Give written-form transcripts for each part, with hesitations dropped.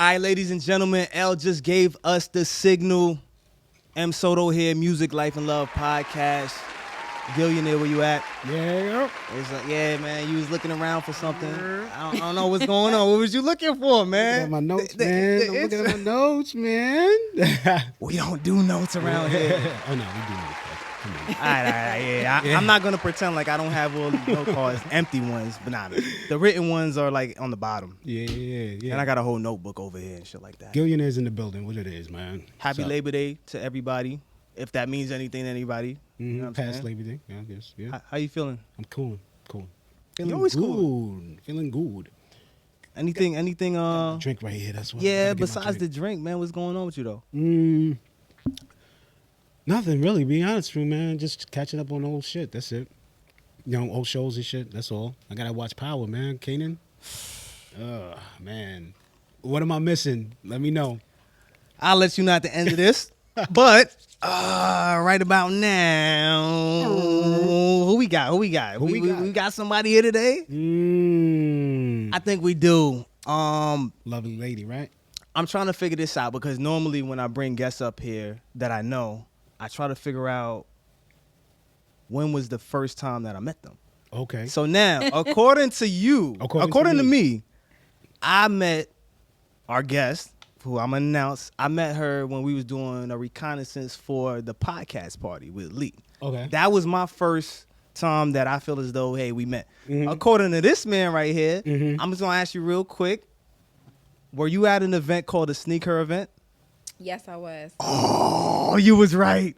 All right, ladies and gentlemen, L just gave us the signal. M. Soto here, Music, Life, and Love podcast. Billionaire, where you at? Yeah. It's like, yeah, man, you was looking around for something. I don't know what's going on. What was you looking for, man? I'm looking at my notes, man. We don't do notes around here. Oh, no, we do notes. Come on. All right, yeah. I'm not going to pretend like I don't have all these note cards, empty ones, but nah, the written ones are like on the bottom. Yeah. And I got a whole notebook over here and shit like that. Billionaires in the building, what it is, man. Happy Labor Day to everybody, if that means anything to anybody. Mm-hmm. You know what I'm Past saying? Labor Day, yeah, I guess. Yeah. How you feeling? I'm cool. You always good. cool. Feeling good. Anything, Drink right here, that's what. Yeah, besides the drink, man, what's going on with you, though? Nothing really, be honest with you, man. Just catching up on old shit, that's it. You know, old shows and shit, that's all. I gotta watch Power, man. Kanan. Man. What am I missing? Let me know. I'll let you know at the end of this. But right about now, who we got? We got somebody here today? I think we do. Lovely lady, right? I'm trying to figure this out because normally when I bring guests up here that I know, I try to figure out when was the first time that I met them. Okay. So now, according to you, according to me, I met our guest, who I'm going to announce. I met her when we was doing a reconnaissance for the podcast party with Lee. Okay. That was my first time that I feel as though, hey, we met. Mm-hmm. According to this man right here, I'm just going to ask you real quick. Were you at an event called the Sneak Her event? Yes, I was. Oh, you was right.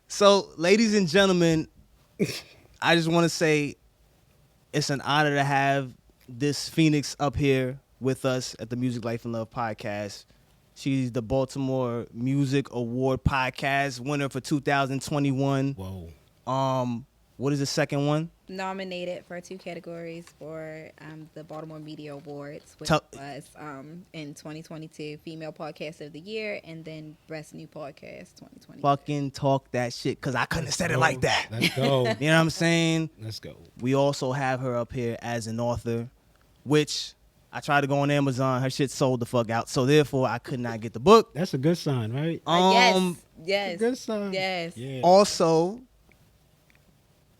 So, ladies and gentlemen, I just want to say it's an honor to have this Phoenix up here with us at the Music, Life, and Love podcast. She's the Baltimore Music Award podcast winner for 2021. Whoa. What is the second one? Nominated for 2 categories for the Baltimore Media Awards, which was in 2022 Female Podcast of the Year and then Best New Podcast 2020. Fucking talk that shit, because I couldn't have said it like that. Let's go. You know what I'm saying? Let's go. We also have her up here as an author, which I tried to go on Amazon. Her shit sold the fuck out. So therefore, I could not get the book. That's a good sign, right? Yes. A good sign. Yes. Yeah. Also,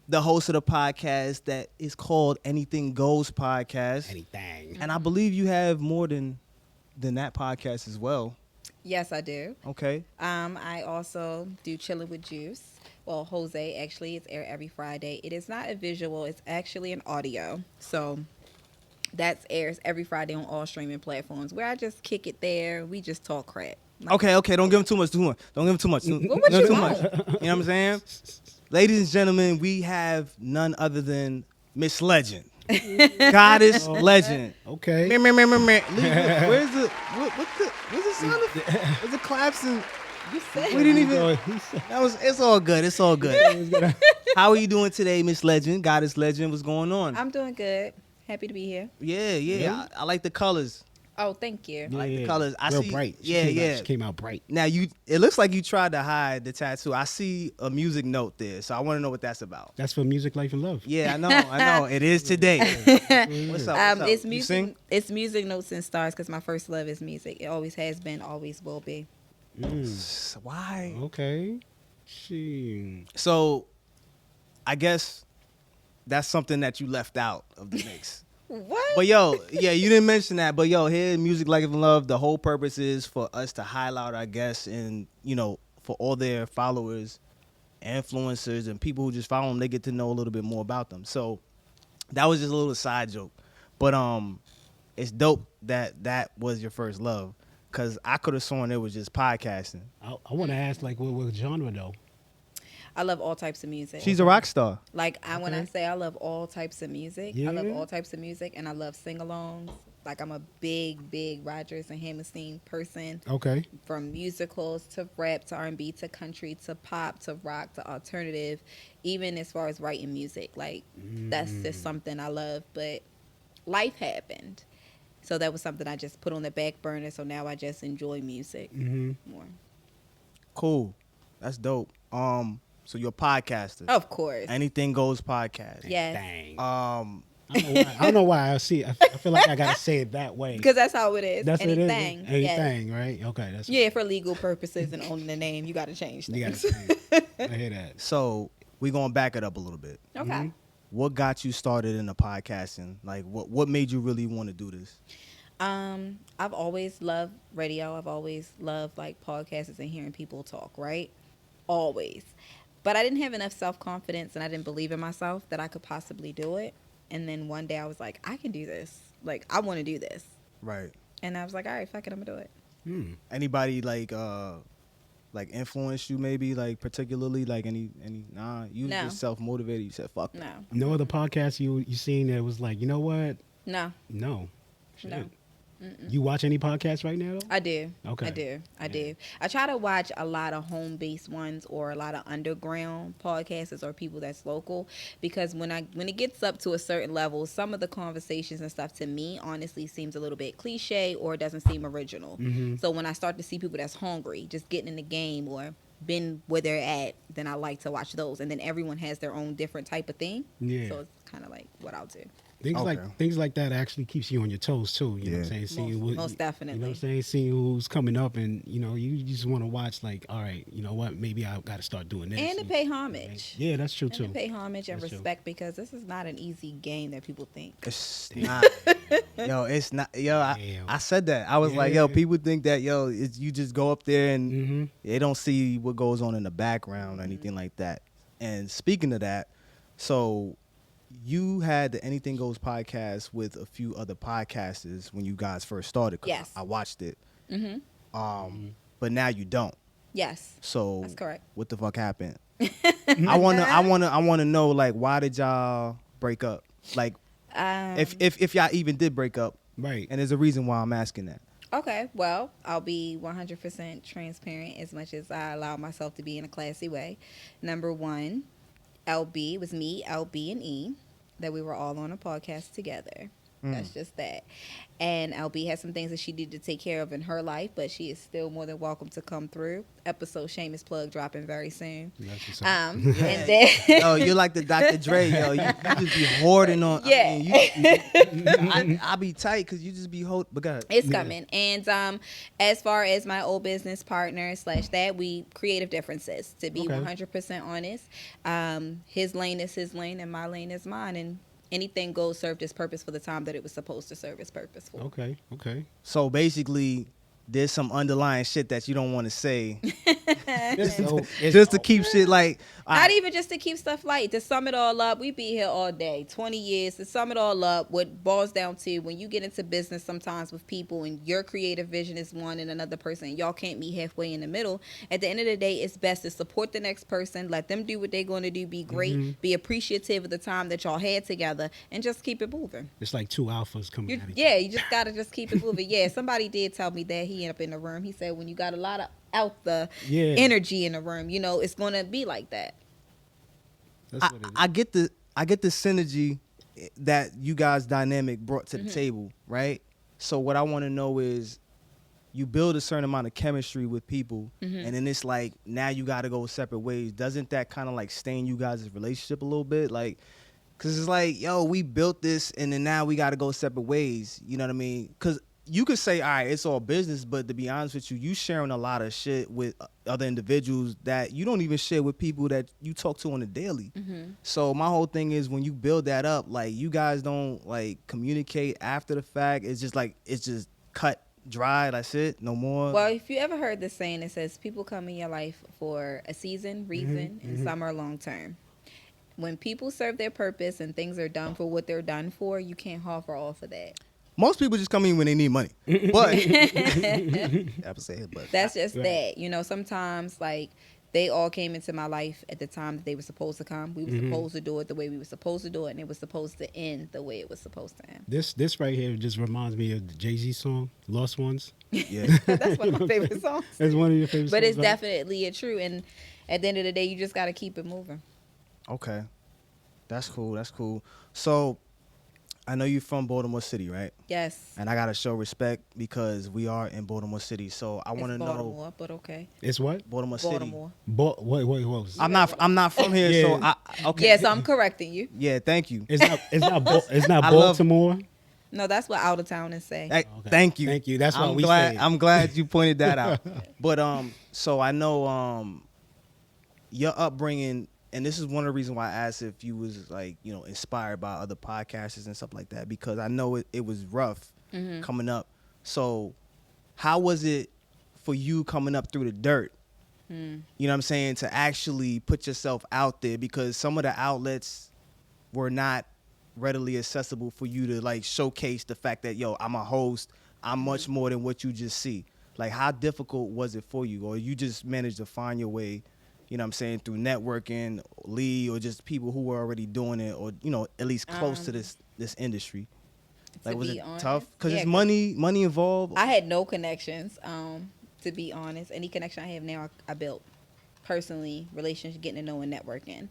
the host of the podcast that is called Anythangoes podcast. Anything. And I believe you have more than that podcast as well. Yes, I do. Okay. I also do Chillin' with Juice. Well, Jose, actually, it's aired every Friday. It is not a visual. It's actually an audio. So that airs every Friday on all streaming platforms where I just kick it there. We just talk crap. Okay. Don't give him too much. Don't give him too much. What would you want? You know what I'm saying? Ladies and gentlemen, we have none other than Miss Legend. Goddess Legend. Okay. Where's the sound of where's the claps and we didn't even it's all good. It's all good. How are you doing today, Miss Legend? Goddess Legend, what's going on? I'm doing good. Happy to be here. Yeah. I like the colors. Oh, thank you. I like the colors. I Real see bright. She came out bright. Now it looks like you tried to hide the tattoo. I see a music note there, so I want to know what that's about. That's for Music, Life, and Love. Yeah, I know. It is today. What's up? It's music. You sing? It's music, notes, and stars because my first love is music. It always has been, always will be. Why? Okay. So, I guess that's something that you left out of the mix. What? But you didn't mention that. But here, Music, Life, and Love, the whole purpose is for us to highlight our guests and, for all their followers, influencers, and people who just follow them, they get to know a little bit more about them. So that was just a little side joke. But it's dope that was your first love, because I could have sworn it was just podcasting. I want to ask, what genre, though? I love all types of music. She's a rock star. When I say I love all types of music, yeah. I love all types of music, and I love sing-alongs. I'm a big Rodgers and Hammerstein person. Okay. From musicals to rap to R&B to country to pop to rock to alternative, even as far as writing music. That's just something I love. But life happened. So that was something I just put on the back burner. So now I just enjoy music more. Cool. That's dope. So you're a podcaster. Of course. Anything Goes podcast. Yes. Dang. I don't know why. I feel like I gotta say it that way. Because that's how it is. That's what it is. Anything. Anything, Yes. right? Okay, that's Yeah, for legal purposes and owning the name, you got to change You things. gotta say it. I hear that. So we gonna back it up a little bit. Okay. What got you started in the podcasting? Like, what made you really want to do this? I've always loved radio. I've always loved like podcasts and hearing people talk, right? Always. But I didn't have enough self-confidence and I didn't believe in myself that I could possibly do it. And then one day I was like, I can do this. Like, I want to do this. Right. And I was like, all right, fuck it, I'm going to do it. Anybody like influenced you maybe like particularly like any nah you No. just self-motivated, you said fuck No. No other podcast you seen that was like, you know what? No. No. Shit. No. You watch any podcasts right now? I do. Okay. I do. I try to watch a lot of home-based ones or a lot of underground podcasts or people that's local because when it gets up to a certain level, some of the conversations and stuff to me honestly seems a little bit cliche or doesn't seem original. So when I start to see people that's hungry, just getting in the game or been where they're at, then I like to watch those. And then everyone has their own different type of thing. Yeah. So it's kind of like what I'll do. Things like that actually keeps you on your toes too. You know what I'm saying? Seeing Most definitely. You know what I'm saying? Seeing who's coming up, and you just want to watch. Like, all right, you know what? Maybe I got to start doing this. And to pay homage. Yeah, that's true too. And to pay homage and That's true. respect because this is not an easy game that people think. it's not yo it's not yo Damn. I said that I was like yo Yeah. people think that yo it's, you just go up there and Mm-hmm. they don't see what goes on in the background or anything like that. And speaking of that, so you had the Anything Goes podcast with a few other podcasters when you guys first started. 'Cause Yes. I watched it. Mm-hmm. But now you don't. Yes. So That's correct. what the fuck happened? I wanna know like why did y'all break up? Like if y'all even did break up, Right. and there's a reason why I'm asking that. Okay, well, I'll be 100% transparent as much as I allow myself to be in a classy way. Number one, LB was me, LB, and E, that we were all on a podcast together. That's just that. And LB has some things that she needed to take care of in her life, but she is still more than welcome to come through. Episode shameless plug dropping very soon. That's what's up. And then Yo, you're like the Dr. Dre, yo. You just be hoarding on. Yeah. I mean, I be tight because you just be holding. But go ahead. it's coming. And as far as my old business partner / that, we creative differences. To be Okay. 100% honest, his lane is his lane and my lane is mine. And anything goes served its purpose for the time that it was supposed to serve its purpose for. Okay. So basically, there's some underlying shit that you don't want to say just to keep shit like. Not even just to keep stuff light. To sum it all up, we be here all day, 20 years. To sum it all up, what boils down to when you get into business sometimes with people and your creative vision is one and another person, y'all can't meet halfway in the middle. At the end of the day, it's best to support the next person, let them do what they're going to do, be great, be appreciative of the time that y'all had together, and just keep it moving. It's like two alphas coming You, at each yeah, you just got to just keep it moving. Yeah, somebody did tell me that he ended up in the room. He said when you got a lot of out the Yeah. energy in the room, it's going to be like that. That's what it is. I get the synergy that you guys dynamic brought to the table, right? So what I want to know is you build a certain amount of chemistry with people, and then it's like now you got to go separate ways. Doesn't that kind of like stain you guys' relationship a little bit? Like, cause it's like, yo, we built this, and then now we got to go separate ways. You know what I mean? Cause you could say, all right, it's all business, but to be honest with you, you sharing a lot of shit with other individuals that you don't even share with people that you talk to on a daily. So my whole thing is when you build that up, like you guys don't like communicate after the fact. It's just like, it's just cut dry. That's it. No more. Well, if you ever heard this saying, it says people come in your life for a season, reason, and some are long term. When people serve their purpose and things are done for what they're done for, you can't offer all for that. Most people just come in when they need money. But I would say, but That's just Right. that. Sometimes like they all came into my life at the time that they were supposed to come. We were supposed to do it the way we were supposed to do it, and it was supposed to end the way it was supposed to end. This right here just reminds me of the Jay-Z song, Lost Ones. yeah. That's one of my favorite songs. That's one of your favorite But songs. it's right? definitely true. And at the end of the day, you just got to keep it moving. Okay. That's cool. So I know you're from Baltimore City, right? Yes. And I gotta show respect because we are in Baltimore City. So I want to know Baltimore, but okay. It's what? Baltimore Baltimore. Wait, what was it? I'm not from here, so Yeah. okay. Yes, I'm correcting you. Yeah, thank you. It's not I love- Baltimore. No, that's what out of towners say. Hey, Okay. Thank you. Thank you. That's why I'm we glad. say it. I'm glad you pointed that out. But so I know your upbringing, and this is one of the reasons why I asked if you was like inspired by other podcasters and stuff like that, because I know it was rough coming up. So how was it for you coming up through the dirt? You know what I'm saying, to actually put yourself out there, because some of the outlets were not readily accessible for you to like showcase the fact that I'm a host, I'm much more than what you just see. Like, how difficult was it for you, or you just managed to find your way, you know what I'm saying, through networking, Lee, or just people who were already doing it, or at least close to this industry? Like, was it tough? Because Yeah, there's money involved. I had no connections, to be honest. Any connection I have now, I built personally, relationship, getting to know, and networking.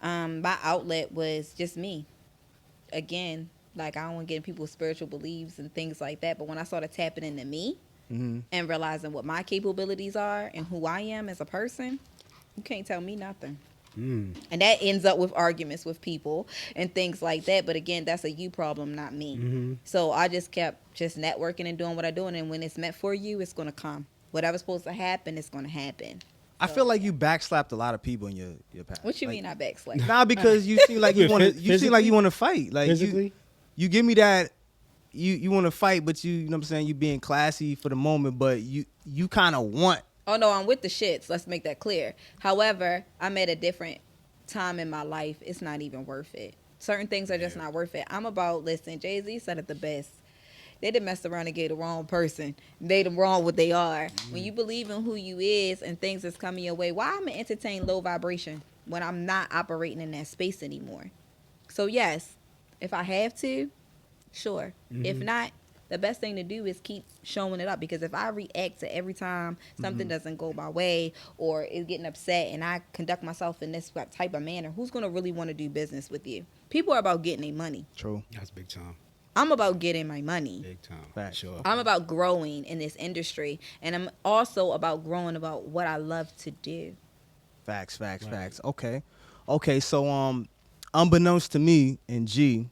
My outlet was just me. Again, like, I don't want to get in people's spiritual beliefs and things like that, but when I started tapping into me and realizing what my capabilities are and who I am as a person, you can't tell me nothing. And that ends up with arguments with people and things like that. But again, that's a you problem, not me. So I just kept just networking and doing what I'm doing. And when it's meant for you, it's going to come. Whatever's supposed to happen, it's going to happen. I feel like you backslapped a lot of people in your past. What you like, mean I backslap? Nah, because you seem like you want to. You seem like you want to fight. Like Physically? you give me that. You want to fight, but you know what I'm saying. You being classy for the moment, but you kind of want. Oh, no, I'm with the shits. Let's make that clear. However, I'm at a different time in my life. It's not even worth it. Certain things are just not worth it. I'm about, listen, Jay-Z said it the best. They done messed around and gave the wrong person. Made them wrong what they are. When you believe in who you is and things that's coming your way, why I'm going to entertain low vibration when I'm not operating in that space anymore? So, yes, if I have to, sure. If not, the best thing to do is keep showing it up, because if I react to every time something doesn't go my way or is getting upset and I conduct myself in this type of manner, who's going to really want to do business with you? People are about getting their money. True. That's big time. I'm about getting my money. Big time. Fact. Sure. I'm about growing in this industry, and I'm also about growing about what I love to do. Facts. Okay. So unbeknownst to me and G,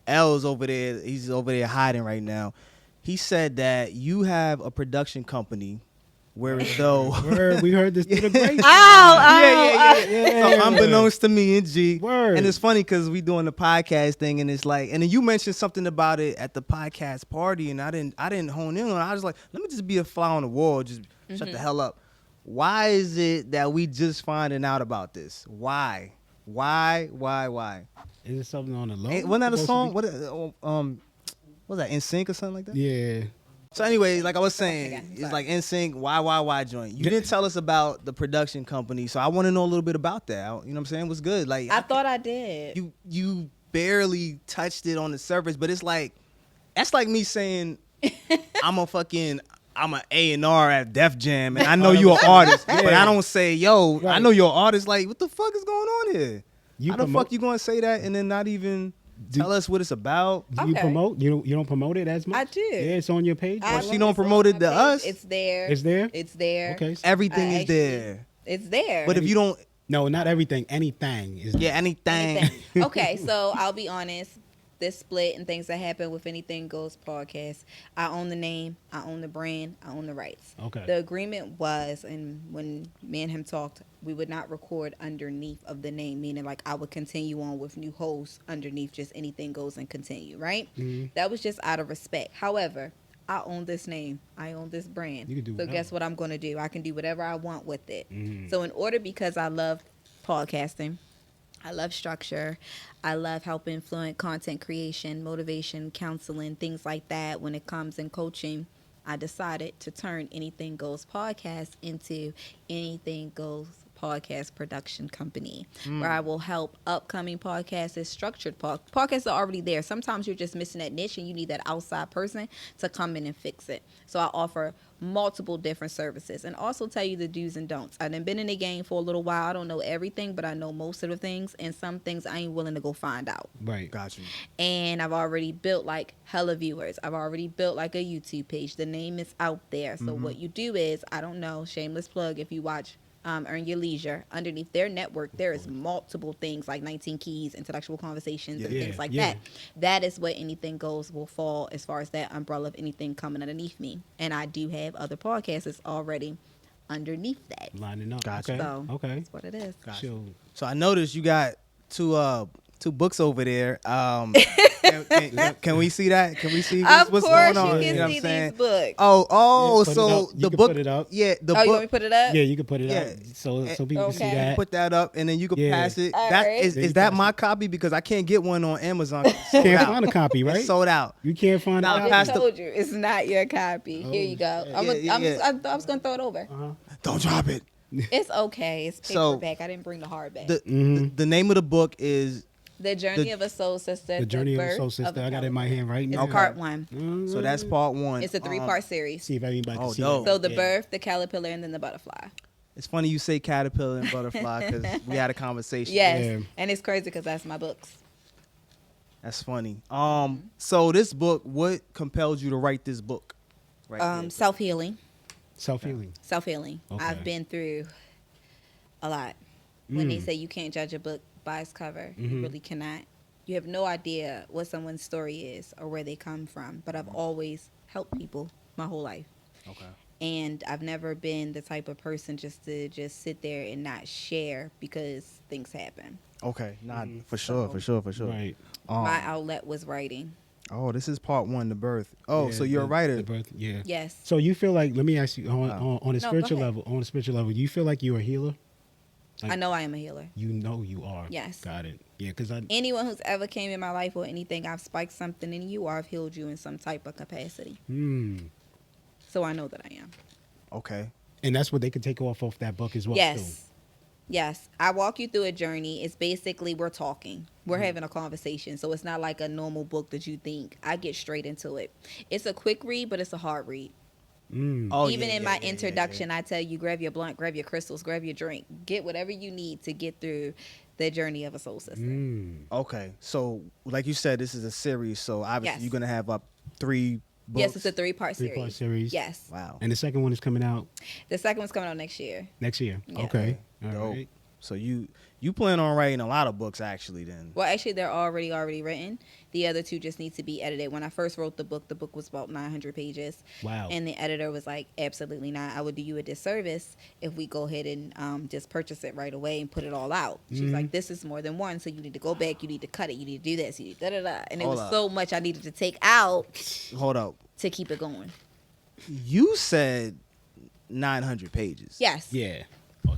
L's over there. He's over there hiding right now. He said that you have a production company, whereas though We heard this through the great. yeah. So unbeknownst to me and G, Word. and it's funny because we doing the podcast thing, and it's like, and then you mentioned something about it at the podcast party, and I didn't hone in on it. I was like, let me just be a fly on the wall, just shut the hell up. Why is it that we just finding out about this? Why? Is it something on the low? Wasn't that a song? Supposed What was that, NSYNC or something like that? to be- Yeah. So anyway, like I was saying, it's like NSYNC, why joint. You didn't tell us about the production company, so I want to know a little bit about that. You know what I'm saying? What's good? Like, I thought I did. you barely touched it on the surface, but it's like, that's like me saying I'm a A&R at Def Jam, and I know you're an artist, but I don't say, yo, I Right. know you're an artist. Like, what the fuck is going on here? You How the promote- fuck you gonna say that and then not even tell us what it's about? Do you Okay. promote? You don't promote it as much? I do. Yeah, it's on your page. I she love don't this promote on it my to page. us? It's there. It's there? It's there. Okay. Everything I is actually- there. It's there. But if you don't, No, not everything. Anything is. yeah, anything. Anything. Okay, so I'll be honest. This split and things that happen with Anything Goes podcast, I own the name, I own the brand, I own the rights. Okay. The agreement was, and when me and him talked, we would not record underneath of the name, meaning like I would continue on with new hosts underneath just Anything Goes and continue, right? That was just out of respect. However, I own this name. I own this brand. You can do so whatever. guess what I'm going to do? I can do whatever I want with it. So in order, because I love podcasting, I love structure. I love helping fluent content creation, motivation, counseling, things like that. When it comes in coaching, I decided to turn Anything Goes podcast into Anything Goes podcast production company where I will help upcoming podcasts, structured podcasts are already there. Sometimes you're just missing that niche and you need that outside person to come in and fix it. So I offer multiple different services and also tell you the do's and don'ts. I've been in the game for a little while. I don't know everything, but I know most of the things, and some things I ain't willing to go find out. Right. Got you. And I've already built like hella viewers. I've already built like a YouTube page. The name is out there. So what you do is, I don't know, shameless plug, if you watch Earn Your Leisure, underneath their network there is multiple things like 19 Keys, intellectual conversations, and things like that. That is what Anything Goes will fall as far as that umbrella of anything coming underneath me. And I do have other podcasts that's already underneath that. Lining up. Gotcha. Okay. So Okay. that's what it is. Gotcha. Sure. So I noticed you got two books over there. Can we see that? Can we see Of what's course going on? you know can what see I'm saying? these books. Oh, Yeah, put it so up. You the can book. put it up. Yeah, the Oh, you want book. me to put it up? Yeah, you can put it up Yeah. so people can see Okay. that. Put that up, and then you can Yeah. pass it. All That right. is There you that pass my it. copy because I can't get one on Amazon. It's sold Can't out. find a copy, right? It's sold out. You can't find Nah, a I pass just the- told you it's not your copy. Here you go. shit. I was gonna throw it over. Don't drop it. It's okay. It's So- paperback. I didn't bring the hardback. The name of the book is The Journey the- of a Soul Sister. The Journey of a Birth Soul Sister. I got it in my Caterpillar. hand right It's now. part one. so that's part one. It's a 3-part series. See if anybody can Oh, see dope. that. So the Yeah. birth, the caterpillar, and then the butterfly. It's funny you say caterpillar and butterfly because we had a conversation. Yes, Yeah. and it's crazy because that's my books. That's funny. So this book, what compelled you to write this book? Right. Self-healing. Self-healing. Self-healing. Okay. I've been through a lot. When they say you can't judge a book by its cover, you really cannot. You have no idea what someone's story is or where they come from. But I've always helped people my whole life. Okay. And I've never been the type of person just to just sit there and not share because things happen. Okay. Nah, for sure. Right. My outlet was writing. Oh, this is part one, the birth. Oh, Yeah, so you're a the writer. birth, yeah. Yes. So you feel like, let me ask you, on a No, spiritual go ahead. level, you feel like you're a healer? I know I am a healer. You know you are. Yes. Got it. Yeah, because Anyone who's ever came in my life or anything, I've spiked something in you or I've healed you in some type of capacity. So I know that I am. Okay. and that's what they could take off that book as well. Yes. Too. Yes. I walk you through a journey. It's basically we're talking. We're having a conversation. So it's not like a normal book that you think. I get straight into it. It's a quick read, but it's a hard read. Oh, Even yeah, in yeah, my yeah, introduction, I tell you, grab your blunt, grab your crystals, grab your drink. Get whatever you need to get through the journey of a soul sister. Okay. So, like you said, this is a series. So, obviously, Yes. you're going to have up 3 books. Yes, it's a 3-part series. 3-part series. Yes. Wow. And the second one is coming out The second one's coming out next year. next year. Yeah. Okay. All Dope. right. So, you plan on writing a lot of books, actually, then? Well, actually, they're already written. The other 2 just need to be edited. When I first wrote the book was about 900 pages. Wow. And the editor was like, absolutely not. I would do you a disservice if we go ahead and just purchase it right away and put it all out. She's like, this is more than one, so you need to go back. You need to cut it. You need to do this. You need da-da-da. And it Hold was up. so much I needed to take out Hold up. to keep it going. You said 900 pages. Yes. Yeah.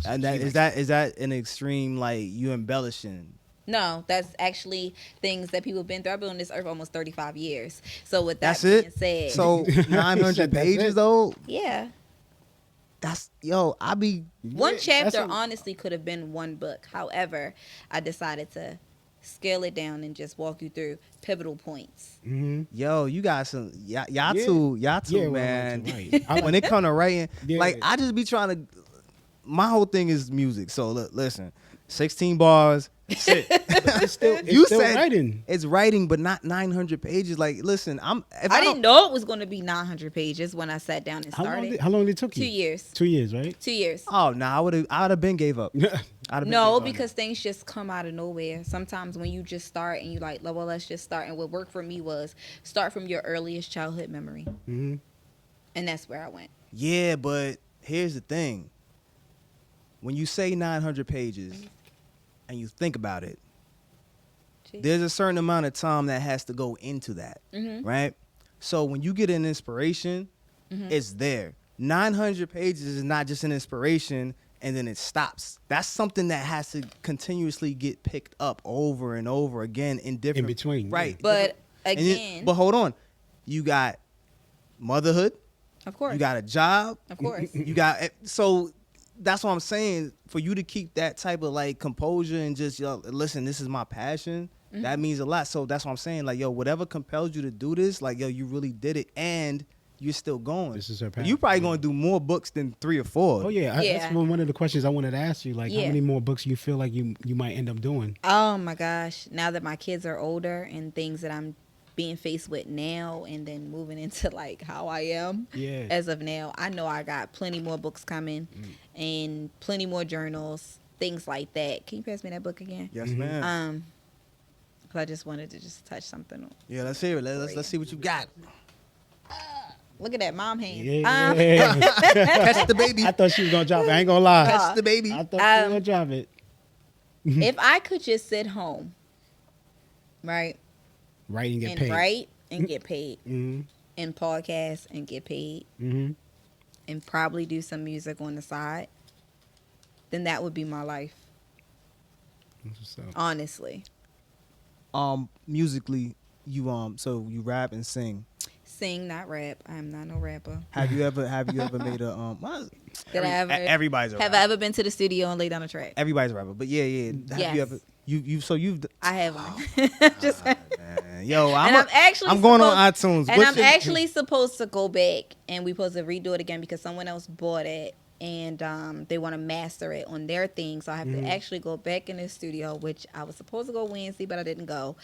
And is that an extreme, like, you embellishing? No, that's actually things that people have been through. I've been on this earth almost 35 years. So with that That's being it? said, So, 900 said that's pages, it? though? yeah. I be... One that's chapter a- honestly could have been one book. However, I decided to scale it down and just walk you through pivotal points. Yo, you got some... Y'all Yeah. two, Yeah, well, man. right. I When it come to writing, Yeah. like, I just be trying to... My whole thing is music. So, look, listen. 16 bars. That's it. It's still, it's You still said writing. it's writing, but not 900 pages. Like, listen, if I didn't know it was going to be 900 pages when I sat down and How long, started. how long did it took 2 you? years. 2 years, right? 2 years. Oh, nah, I would have been gave up. I'd have been No, gave up. because things just come out of nowhere. Sometimes when you just start and you like, well, let's just start. And what worked for me was start from your earliest childhood memory. And that's where I went. Yeah, but here's the thing. When you say 900 pages and you think about it, Jeez. there's a certain amount of time that has to go into that, right? So when you get an inspiration, it's there. 900 pages is not just an inspiration and then it stops. That's something that has to continuously get picked up over and over again in different... In between, yeah. Right. But And again, but hold on. You got motherhood. of course. You got a job. Of course. You got... So that's what I'm saying. For you to keep that type of like composure and just listen, this is my passion. That means a lot. So that's what I'm saying. Like, yo, whatever compels you to do this, like, yo, you really did it, and you're still going. This is her passion. You probably gonna do more books than 3 or 4. Oh yeah, Yeah. that's one of the questions I wanted to ask you. Like, how many more books you feel like you might end up doing? Oh my gosh! Now that my kids are older and things that I'm being faced with now, and then moving into like how I am as of now, I know I got plenty more books coming, and plenty more journals, things like that. Can you pass me that book again? Yes, ma'am. Because I just wanted to just touch something. Yeah, let's hear it. Let's see what you got. Look at that mom hand. Yeah. Catch the baby. I thought she was gonna drop it. I ain't gonna lie. Catch the baby. I thought she was gonna drop it. If I could just sit home, right, Write and get and paid. write and get paid, Mm-hmm. and podcast and get paid, Mm-hmm. and probably do some music on the side, then that would be my life. That's what's up. Honestly. Musically, you so you rap and sing. Sing, not rap. I'm not no rapper. Have you ever made a Did I ever everybody's a have rapper. I ever been to the studio and laid down a track? Everybody's a rapper, but yeah. Have Yes. you ever you've I haven't. Just man. Yo, I'm actually I'm going on supposed- iTunes. And What's I'm your- actually supposed to go back and we supposed to redo it again because someone else bought it and they want to master it on their thing. So I have to actually go back in the studio, which I was supposed to go Wednesday, but I didn't go,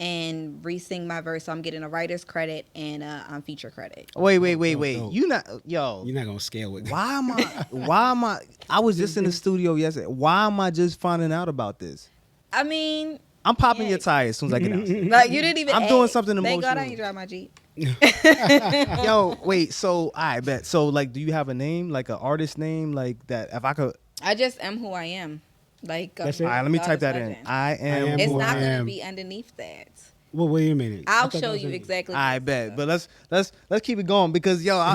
and re-sing my verse. So I'm getting a writer's credit and a feature credit. Wait. no. You not yo. You're not gonna scale it. Why am I I was just in the studio yesterday. Why am I just finding out about this? I mean, I'm popping Yeah. your tire as soon as I get out. like you didn't even I'm doing ask. something Thank God I emotional. ain't drive my Jeep. Yo, wait, so I bet. So like do you have a name, like an artist name, like that if I could I just am who I am. Like, That's it? all right, let me God type is that in. legend. I am It's who not I going to am. be underneath that. Well, wait a minute. I I'll thought that show was you in- exactly. I what bet, it's but let's keep it going because yo,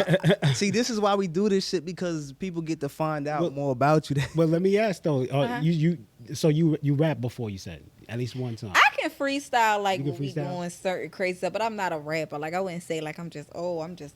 see, this is why we do this shit because people get to find out Well- more about you. Well, let me ask though. Uh-huh. You rap before, you said, at least one time. I can freestyle like You can when we freestyle? doing certain crazy stuff, but I'm not a rapper. Like I wouldn't say like I'm just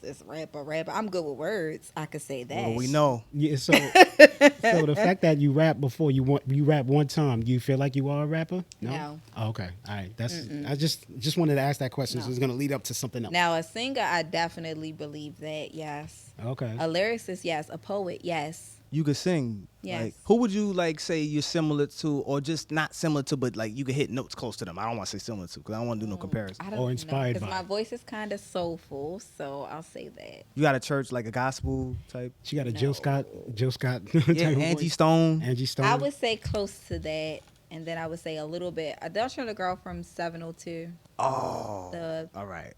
this rapper. I'm good with words. I could say that. Well, we know. Yeah. So the fact that you rap before, you rap one time, do you feel like you are a rapper? No. Oh, okay. All right. I just wanted to ask that question. So No. it's gonna lead up to something else. Now a singer, I definitely believe that. Yes. Okay. A lyricist, yes. A poet, yes. You could sing. Yes. Like, who would you like say you're similar to, or just not similar to, but like you could hit notes close to them? I don't want to say similar to, because I don't want to do no comparison. I don't Or inspired because by. my voice is kind of soulful, so I'll say that. You got a church like a gospel type? She got a Jill Scott. Yeah, type of Angie voice. Stone. Angie Stone. I would say close to that, and then I would say a little bit. Don't you know the girl from 702? Oh, The all right.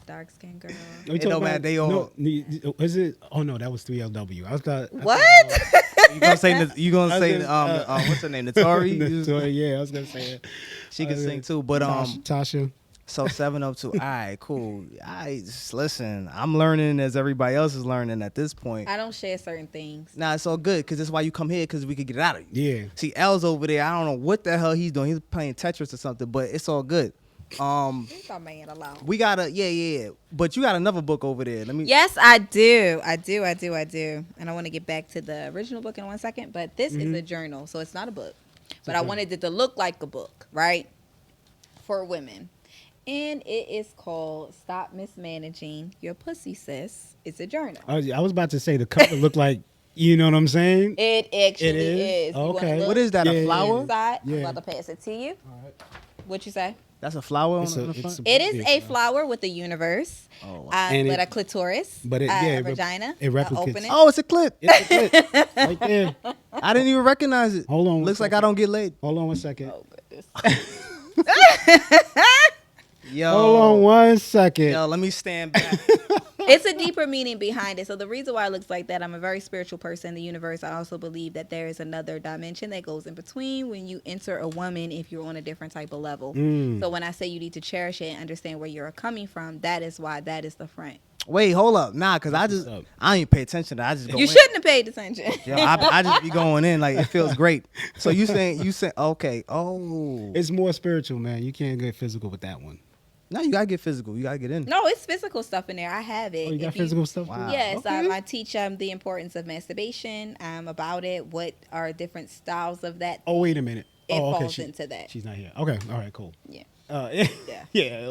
dark skinned girl. Are you It talking don't matter, about- they all- No, is it? Oh no, that was 3LW. I was thought. What? You gonna say I was gonna, what's her name? Natari? Yeah, I was gonna say it. She can sing too, but Tasha. so 702. All right, cool. Listen, I'm learning as everybody else is learning at this point. I don't share certain things. Nah, it's all good because that's why you come here, because we could get it out of you. Yeah. See, L's over there. I don't know what the hell he's doing. He's playing Tetris or something, but it's all good. Leave my man alone. We got yeah. But you got another book over there. Let me. Yes, I do. I do. And I want to get back to the original book in 1 second, but this is a journal, so it's not a book. But I wanted it to look like a book, right? For women. And it is called Stop Mismanaging Your Pussy, Sis. It's a journal. I was about to say the cover looked like, you know what I'm saying? It actually It is? is. You wanna Okay. look What is that? Yeah, A flower? inside? Yeah. I'm about to pass it to you. What you say? That's a flower on It's the a- front. it's It is Yeah. a flower with a universe, Oh, wow. And with it- a clitoris, but it- a yeah, it rep- vagina, it a replicates- opening. Oh, it's a clip. It's a clip right there. I didn't even recognize it. Hold on one Looks like I second. don't get laid. Hold on 1 second. Oh, goodness. Yo. Hold on 1 second. Yo, let me stand back. It's a deeper meaning behind it. So the reason why it looks like that, I'm a very spiritual person in the universe. I also believe that there is another dimension that goes in between when you enter a woman if you're on a different type of level. So when I say you need to cherish it and understand where you're coming from, that is why that is the front. Wait, hold up. Nah, because I what's up. don't even pay attention to that. I just go You in. shouldn't have paid attention. Yo, I just be going in. Like, it feels great. So you saying, okay. Oh. It's more spiritual, man. You can't get physical with that one. No, you gotta get physical. You gotta get in. No, it's physical stuff in there. I have it. Oh, you got If physical stuff? Wow. too? Yes, Okay. I teach the importance of masturbation. About it. What are different styles of that? Oh, wait a minute. It Oh, okay. falls into that. She's not here. Okay. All right. Cool. Yeah. Yeah. Yeah. Yeah.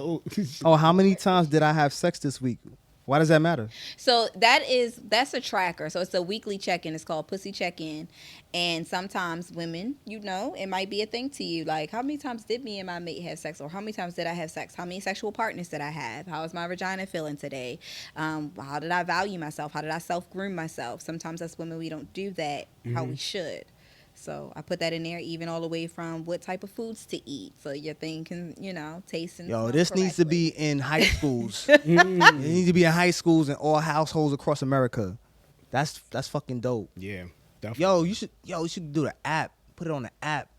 Oh, how many times did I have sex this week? Why does that matter? So that's a tracker. So it's a weekly check-in. It's called Pussy Check-in. And sometimes women, it might be a thing to you. Like, how many times did me and my mate have sex? Or how many times did I have sex? How many sexual partners did I have? How is my vagina feeling today? How did I value myself? How did I self-groom myself? Sometimes as women, we don't do that how we should. So I put that in there, even all the way from what type of foods to eat. So your thing can, taste and Yo, smell this needs to correctly. be in high schools. It needs to be in high schools and all households across America. That's fucking dope. Yeah. Definitely. Yo, you should do the app. Put it on the app.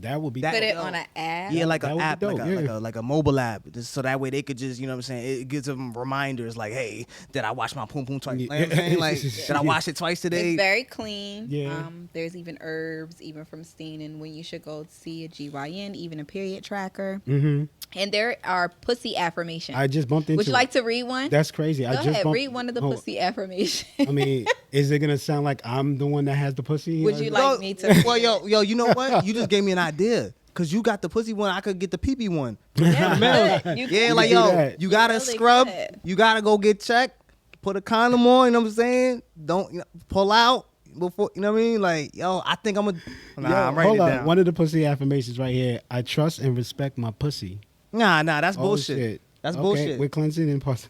That would be. That- Put it Yo. on an app. Yeah, like that an would be app, dope, yeah. like a mobile app, just so that way they could just, you know what I'm saying? It gives them reminders like, hey, did I wash my poom poom twice? Yeah. Like, you know what I'm saying? Like, did I wash it twice today? It's very clean. Yeah. There's even herbs, even from staining, when you should go see a GYN, even a period tracker. Mm-hmm. And there are pussy affirmations. I just bumped into. Would you like to read one? That's crazy. Go I just ahead, bumped, read one of the hold- pussy affirmations. I mean, is it gonna sound like I'm the one that has the pussy? Would you like me to? Well, yo, you know what? You just gave me an idea. Cause you got the pussy one, I could get the pee pee one. Yeah, good. You Yeah, can like do yo, that. you gotta Really scrub, good. you gotta go get checked, put a condom on. You know what I'm saying? Don't pull out before. You know what I mean? Like yo, I think I'm Yo, I'm writing hold it on. down. One of the pussy affirmations right here. I trust and respect my pussy. Nah, that's Oh, bullshit. shit. That's Okay, bullshit. We're cleansing and pus.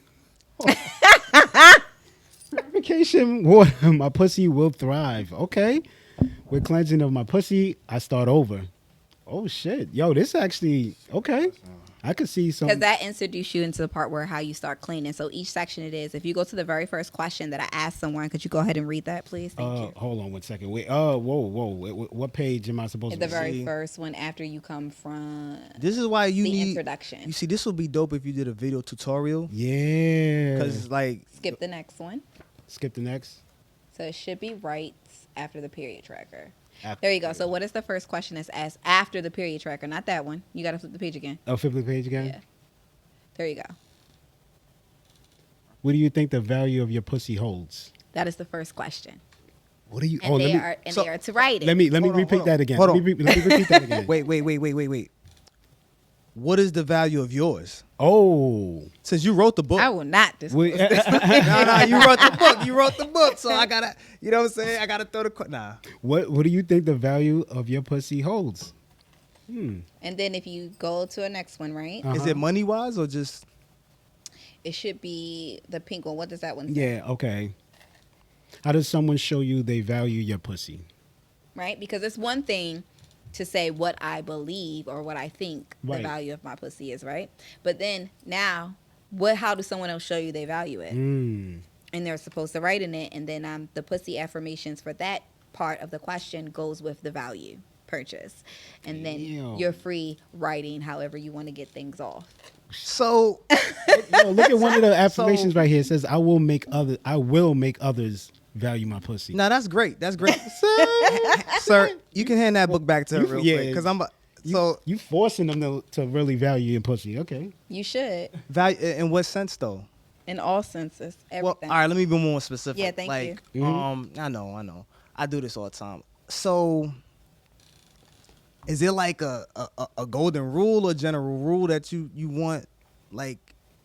Purification water. My pussy will thrive. Okay. With cleansing of my pussy, I start over. Oh shit. Yo, this actually okay. I could see some. Because that introduces you into the part where how you start cleaning. So each section it is. If you go to the very first question that I asked someone, could you go ahead and read that, please? Thank you. Hold on 1 second. Wait. Whoa. What page am I supposed At to the be? very first one after you come from This is why you the need. introduction. You see, this would be dope if you did a video tutorial. Yeah. Cause like, Skip the next one. Skip the next. So it should be right after the period tracker. After There you go. So what is the first question that's asked after the period tracker? Not that one. You got to flip the page again. Oh, flip the page again. Yeah. There you go. What do you think the value of your pussy holds? That is the first question. What do you? And they are to write it. Let me Hold on, repeat hold on. that again. Hold Let on. me repeat that again. wait. What is the value of yours? Oh. Since you wrote the book. I will not disclose Wait, this. No, you wrote the book. You wrote the book. So I gotta, you know what I'm saying? I gotta throw the nah. what do you think the value of your pussy holds? And then if you go to a next one, right? Is it money wise or just? It should be the pink one. What does that one say? Yeah, okay. How does someone show you they value your pussy? Right? Because it's one thing to say what I believe or what I think Right. the value of my pussy is, right? But then now, how does someone else show you they value it? Mm. And they're supposed to write in it, and then the pussy affirmations for that part of the question goes with the value purchase, and then Damn. you're free writing however you want to get things off. So Yo, look at one of the affirmations right here. It says, I will make others value my pussy. no, that's great. That's great, sir. You can hand that book back to her real Yeah. quick because I'm. So You forcing them to really value your pussy. Okay. You should, value in what sense though? in all senses, Well, everything. all right. Let me be more specific. Yeah, thank like, you. I know. I do this all the time. So, is it like a golden rule or general rule that you want, like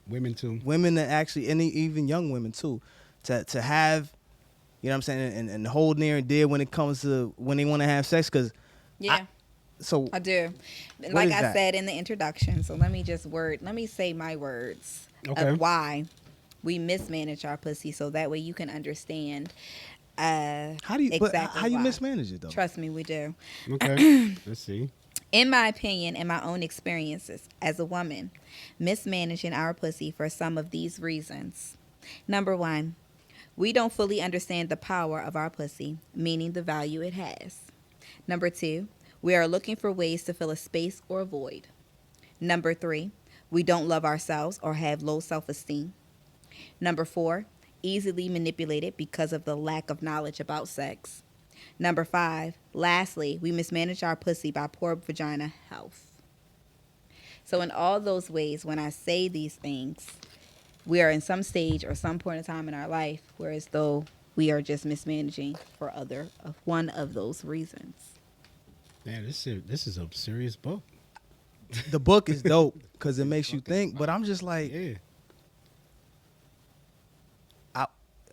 Women too. women to actually, and even young women too, to have, you know what I'm saying, and hold near and dear when it comes to when they want to have sex? Because Yeah. so I do. What Like is I that? said in the introduction, so let me say my words Okay. of why we mismanage our pussy so that way you can understand how do you exactly how you why. mismanage it though? Trust me, we do. Okay. Let's see. In my opinion and my own experiences as a woman, mismanaging our pussy for some of these reasons. Number one, we don't fully understand the power of our pussy, meaning the value it has. Number two, we are looking for ways to fill a space or a void. Number three, we don't love ourselves or have low self-esteem. Number four, easily manipulated because of the lack of knowledge about sex. Number five, lastly, we mismanage our pussy by poor vagina health. So in all those ways, when I say these things, we are in some stage or some point in time in our life where as though we are just mismanaging for one of those reasons. Man, this is a serious book. The book is dope because it makes you think. But I'm just like, Yeah.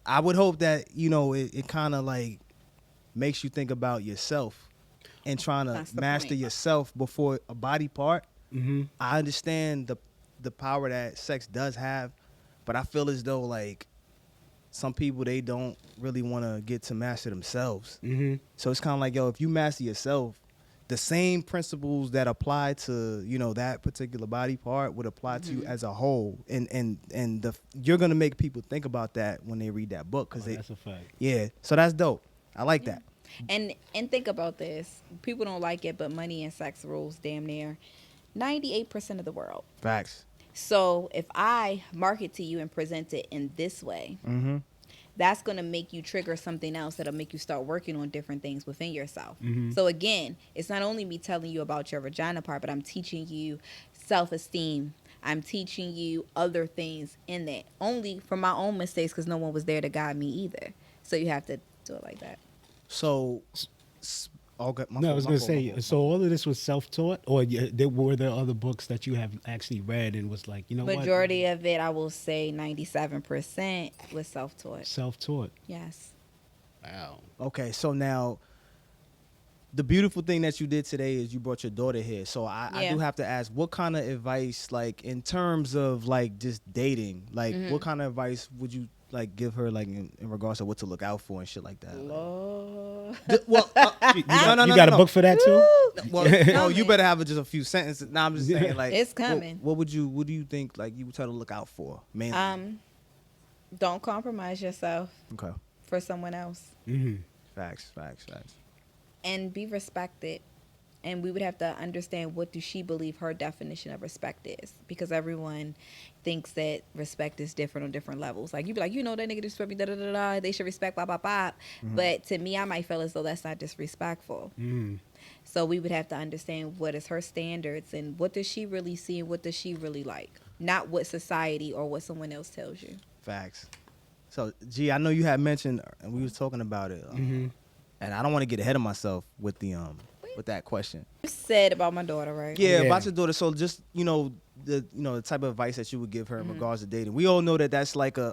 I would hope that it kind of like makes you think about yourself and trying to That's the master point. yourself before a body part. Mm-hmm. I understand the power that sex does have, but I feel as though like some people, they don't really want to get to master themselves. Mm-hmm. So it's kind of like, yo, if you master yourself, the same principles that apply to that particular body part would apply to you as a whole, and you're gonna make people think about that when they read that book because That's a fact. so that's dope. I like that. And think about this. People don't like it, but money and sex rules damn near 98% of the world. Facts. So if I market to you and present it in this way, Mm-hmm. that's going to make you trigger something else that'll make you start working on different things within yourself. Mm-hmm. So again, it's not only me telling you about your vagina part, but I'm teaching you self-esteem. I'm teaching you other things in that. Only from my own mistakes because no one was there to guide me either. So you have to do it like that. So, okay. No, I was going to say, so all of this was self-taught, or were there other books that you have actually read and was like, you know Majority of it, I will say 97% was self-taught. Self-taught. Yes. Wow. Okay, so now the beautiful thing that you did today is you brought your daughter here. So I do have to ask, what kind of advice, like in terms of like just dating, like what kind of advice would you like give her, like in regards to what to look out for and shit like that? Lord. Well, You got a book for that too? Well, no, you better have just a few sentences. Nah, I'm just saying, like, It's coming. What do you think, like, you would try to look out for, mainly? Don't compromise yourself Okay. for someone else. Mm-hmm. Facts. And be respected. And we would have to understand, what does she believe her definition of respect is? Because everyone thinks that respect is different on different levels. Like, you be like, that nigga disrespect me, da-da-da-da, they should respect, blah, blah, blah. But to me, I might feel as though that's not disrespectful. Mm. So we would have to understand what is her standards and what does she really see and what does she really like. Not what society or what someone else tells you. Facts. So, G, I know you had mentioned, and we was talking about it, and I don't want to get ahead of myself with the with that question. You said about my daughter, right? Yeah, Yeah. about your daughter. So just the type of advice that you would give her in regards to dating. We all know that that's like a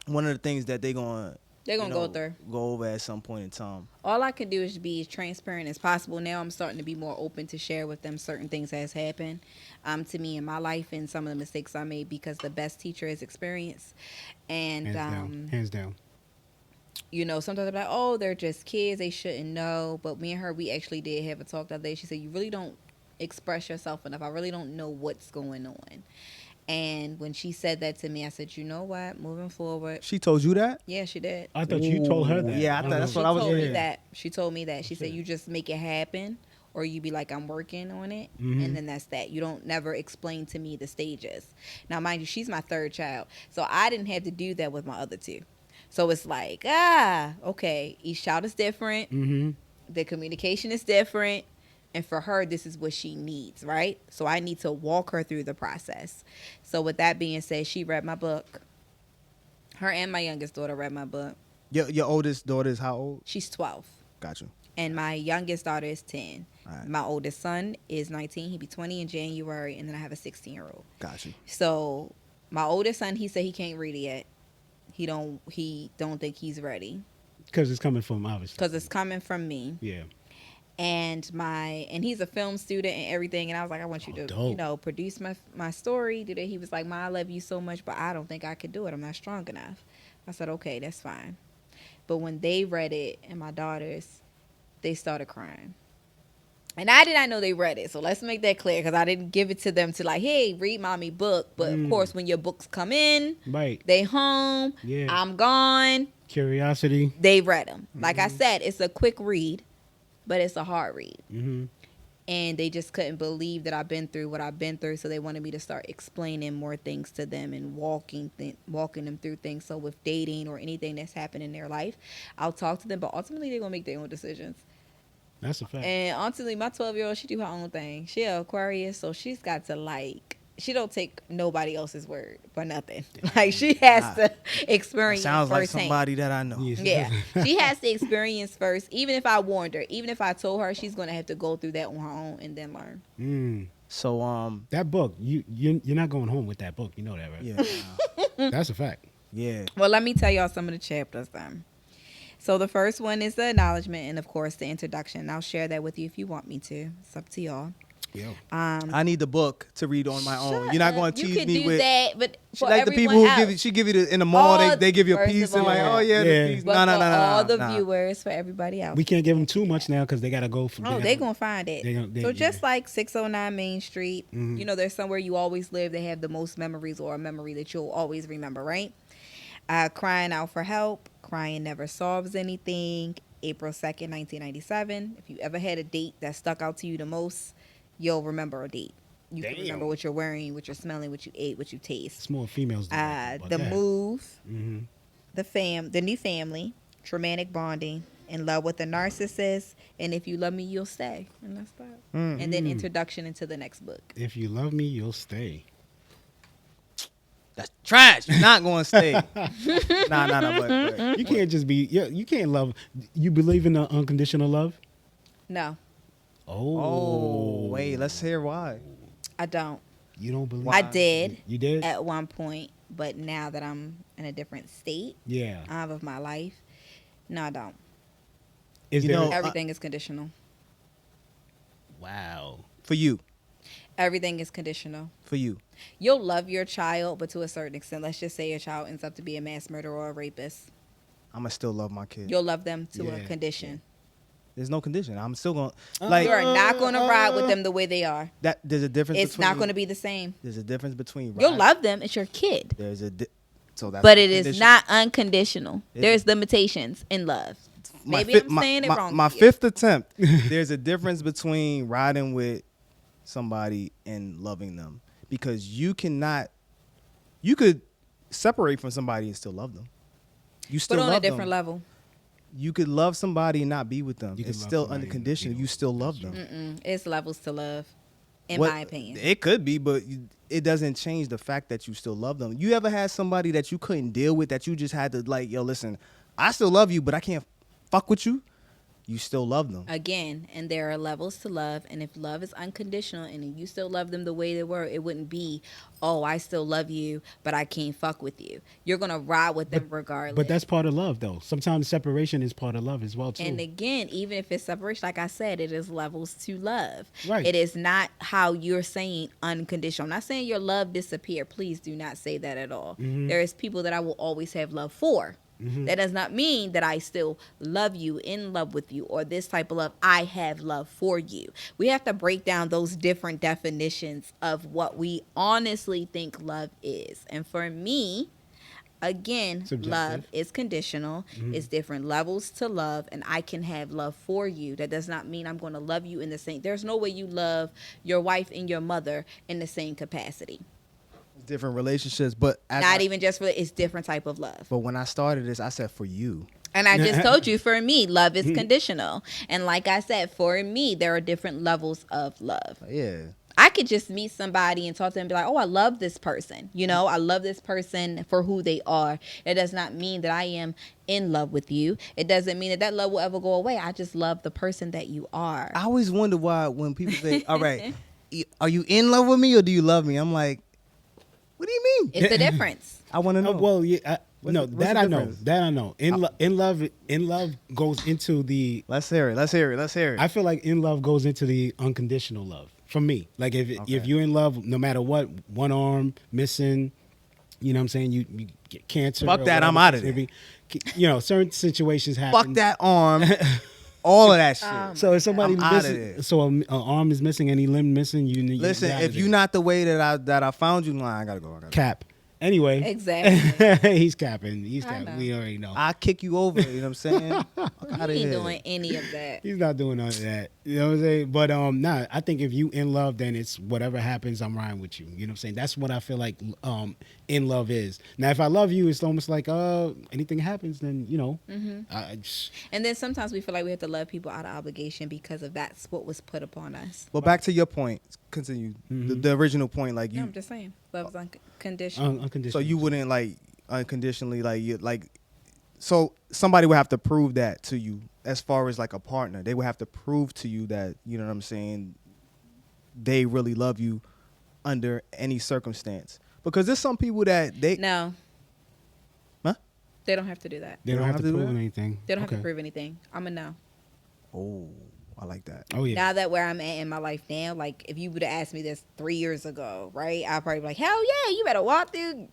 one of the things that they're gonna go through. go over at some point in time. All I can do is be as transparent as possible. Now I'm starting to be more open to share with them certain things that has happened to me in my life and some of the mistakes I made, because the best teacher is experience. And Hands down. Sometimes they're like, oh, they're just kids, they shouldn't know. But me and her, we actually did have a talk the other day. She said, you really don't express yourself enough. I really don't know what's going on. And when she said that to me, I said, you know what? Moving forward. She told you that? Yeah, she did. I thought you told her that. Yeah, I thought that's She what I was told me saying. that. She told me that. She said, you just make it happen, or you be like, I'm working on it, Mhm. and then that's that. You don't never explain to me the stages. Now, mind you, she's my third child, so I didn't have to do that with my other two. So it's like, okay, each child is different. Mm-hmm. The communication is different. And for her, this is what she needs, right? So I need to walk her through the process. So with that being said, she read my book. Her and my youngest daughter read my book. Your oldest daughter is how old? She's 12. Got you. And my youngest daughter is 10. All right. My oldest son is 19. He'll be 20 in January. And then I have a 16-year-old. Got you. So my oldest son, he said he can't read it yet. He don't think he's ready. Because it's coming from, obviously. Because it's coming from me. Yeah. And he's a film student and everything. And I was like, I want you to, dope. produce my story. Do that. He was like, Ma, I love you so much, but I don't think I could do it. I'm not strong enough. I said, okay, that's fine. But when they read it, and my daughters, they started crying. And I did not know they read it. So let's make that clear, because I didn't give it to them to like, hey, read mommy book. But of course, when your books come in, Right. they home, Yeah. I'm gone, Curiosity. they read them. Like I said, it's a quick read, but it's a hard read. Mm-hmm. And they just couldn't believe that I've been through what I've been through. So they wanted me to start explaining more things to them and walking them through things. So with dating or anything that's happened in their life, I'll talk to them, but ultimately they're going to make their own decisions. That's a fact. And honestly, my 12-year-old, she do her own thing. She an Aquarius, so she's got to like. She don't take nobody else's word for nothing. Like she has to That experience sounds like firsthand. somebody that I know. Yeah, she has to experience first. Even if I warned her, even if I told her, she's gonna have to go through that on her own and then learn. So That book, you're not going home with that book. You know that, right? yeah, That's a fact. yeah. Well, let me tell y'all some of the chapters then. So the first one is the acknowledgement and of course the introduction. I'll share that with you if you want me to. It's up to y'all. Yo. I need the book to read on my own. You're not going to You tease could me do with that, but for like the people everyone who give you. else. She give you the in the mall. All- They give you a first piece of and like, all- oh yeah, Yeah. the piece. But No, for all the nah. viewers, for everybody else. We can't give them too much now because they gotta go. They're going to find it. They So yeah. just like 609 Main Street, Mhm. you know, there's somewhere you always live. They have the most memories or a memory that you'll always remember, right? Crying out for help. Crying never solves anything. April 2nd, 1997. If you ever had a date that stuck out to you the most, you'll remember a date. You can Damn. remember what you're wearing, what you're smelling, what you ate, what you taste. It's more females. Do that, but The yeah. move, Mm-hmm. the new family, traumatic bonding, in love with a narcissist, and if you love me, you'll stay. And that's that. And then introduction into the next book. If you love me, you'll stay. That's trash. You're not going to stay. Nah. But You can't just be. Yeah, you can't love. You believe in the unconditional love? No, oh wait, let's hear why. I don't. You don't believe? I did You did? at one point, but now that I'm in a different state Yeah. of my life, no, I don't. Is You there? know, Everything is conditional. Wow. For you, Everything is conditional. for you. You'll love your child, but to a certain extent. Let's just say your child ends up to be a mass murderer or a rapist. I'ma still love my kid. You'll love them to a Yeah. condition. There's no condition. I'm still going to like You are not going to ride with them the way they are. that. There's a difference. It's between, not going to be the same. There's a difference between. You'll riding- love them. It's your kid. There's a. So that's But the it is condition. not unconditional. It- There's limitations in love. My Maybe fifth- I'm saying it wrong. My to you. fifth attempt. There's a difference between riding with somebody and loving them because you cannot. You could separate from somebody and still love them. You still But on love a different them. level. You could love somebody and not be with them. You It's could love still somebody and unconditional. be You with still them. love That's them. It's levels to love, in What- my opinion. It could be, but it doesn't change the fact that you still love them. You ever had somebody that you couldn't deal with that you just had to like, yo, listen, I still love you, but I can't fuck with you? You still love them. Again, and there are levels to love, and if love is unconditional and you still love them the way they were, it wouldn't be, oh, I still love you, but I can't fuck with you. You're gonna ride with them regardless. But that's part of love, though. Sometimes separation is part of love as well, too. And again, even if it's separation, like I said, it is levels to love. Right. It is not how you're saying unconditional. I'm not saying your love disappear. Please do not say that at all. There is people that I will always have love for. That does not mean that I still love you, in love with you, or this type of love. I have love for you. We have to break down those different definitions of what we honestly think love is. And for me, again, Subjective. love is conditional. It's different levels to love, and I can have love for you. That does not mean I'm going to love you in the same. There's no way you love your wife and your mother in the same capacity. Different relationships, but Not even just for it's different type of love. But when I started this, I said for you. And I just told you, for me, love is conditional. And like I said, for me, there are different levels of love. Yeah. I could just meet somebody and talk to them and be like, oh, I love this person. You know, I love this person for who they are. It does not mean that I am in love with you. It doesn't mean that that love will ever go away. I just love the person that you are. I always wonder why when people say, all right, are you in love with me or do you love me? I'm like, what do you mean? It's the difference. I want to know. Well, yeah, no, what's that the I know. difference? That I know. In love goes into the. Let's hear it. I feel like in love goes into the unconditional love. For me, like if you're in love, no matter what, one arm missing, you know what I'm saying, you get cancer. Fuck or that, I'm whatever outta there. You know, certain situations happen. Fuck that arm. All of that shit. So if somebody I'm outta there. missing, so an arm is missing, any limb missing, you Listen, outta if there. you're not the way that I found you, I gotta go. cap. Anyway, Exactly. he's capping. He's I capping. know. We already know. I'll kick you over. You know what I'm saying? Fuck He outta ain't here. doing any of that. He's not doing none of that. You know what I'm saying? But nah, I think if you in love, then it's whatever happens, I'm riding with you. You know what I'm saying? That's what I feel like in love is. Now, if I love you, it's almost like anything happens, then And then sometimes we feel like we have to love people out of obligation because of that's what was put upon us. Well, back to your point. Continue the original point. Like No, you, I'm just saying, love is unconditional. unconditional. so you wouldn't like unconditionally so somebody would have to prove that to you as far as like a partner. They would have to prove to you that, you know what I'm saying, they really love you under any circumstance. Because there's some people that they No. Huh? They don't have to do that. They don't have to do prove that? anything. They don't have to Okay. prove anything. I'm a no. Oh, I like that. Oh yeah. Now that where I'm at in my life now, like if you would have asked me this 3 years ago, right? I'd probably be like, hell yeah, you better walk through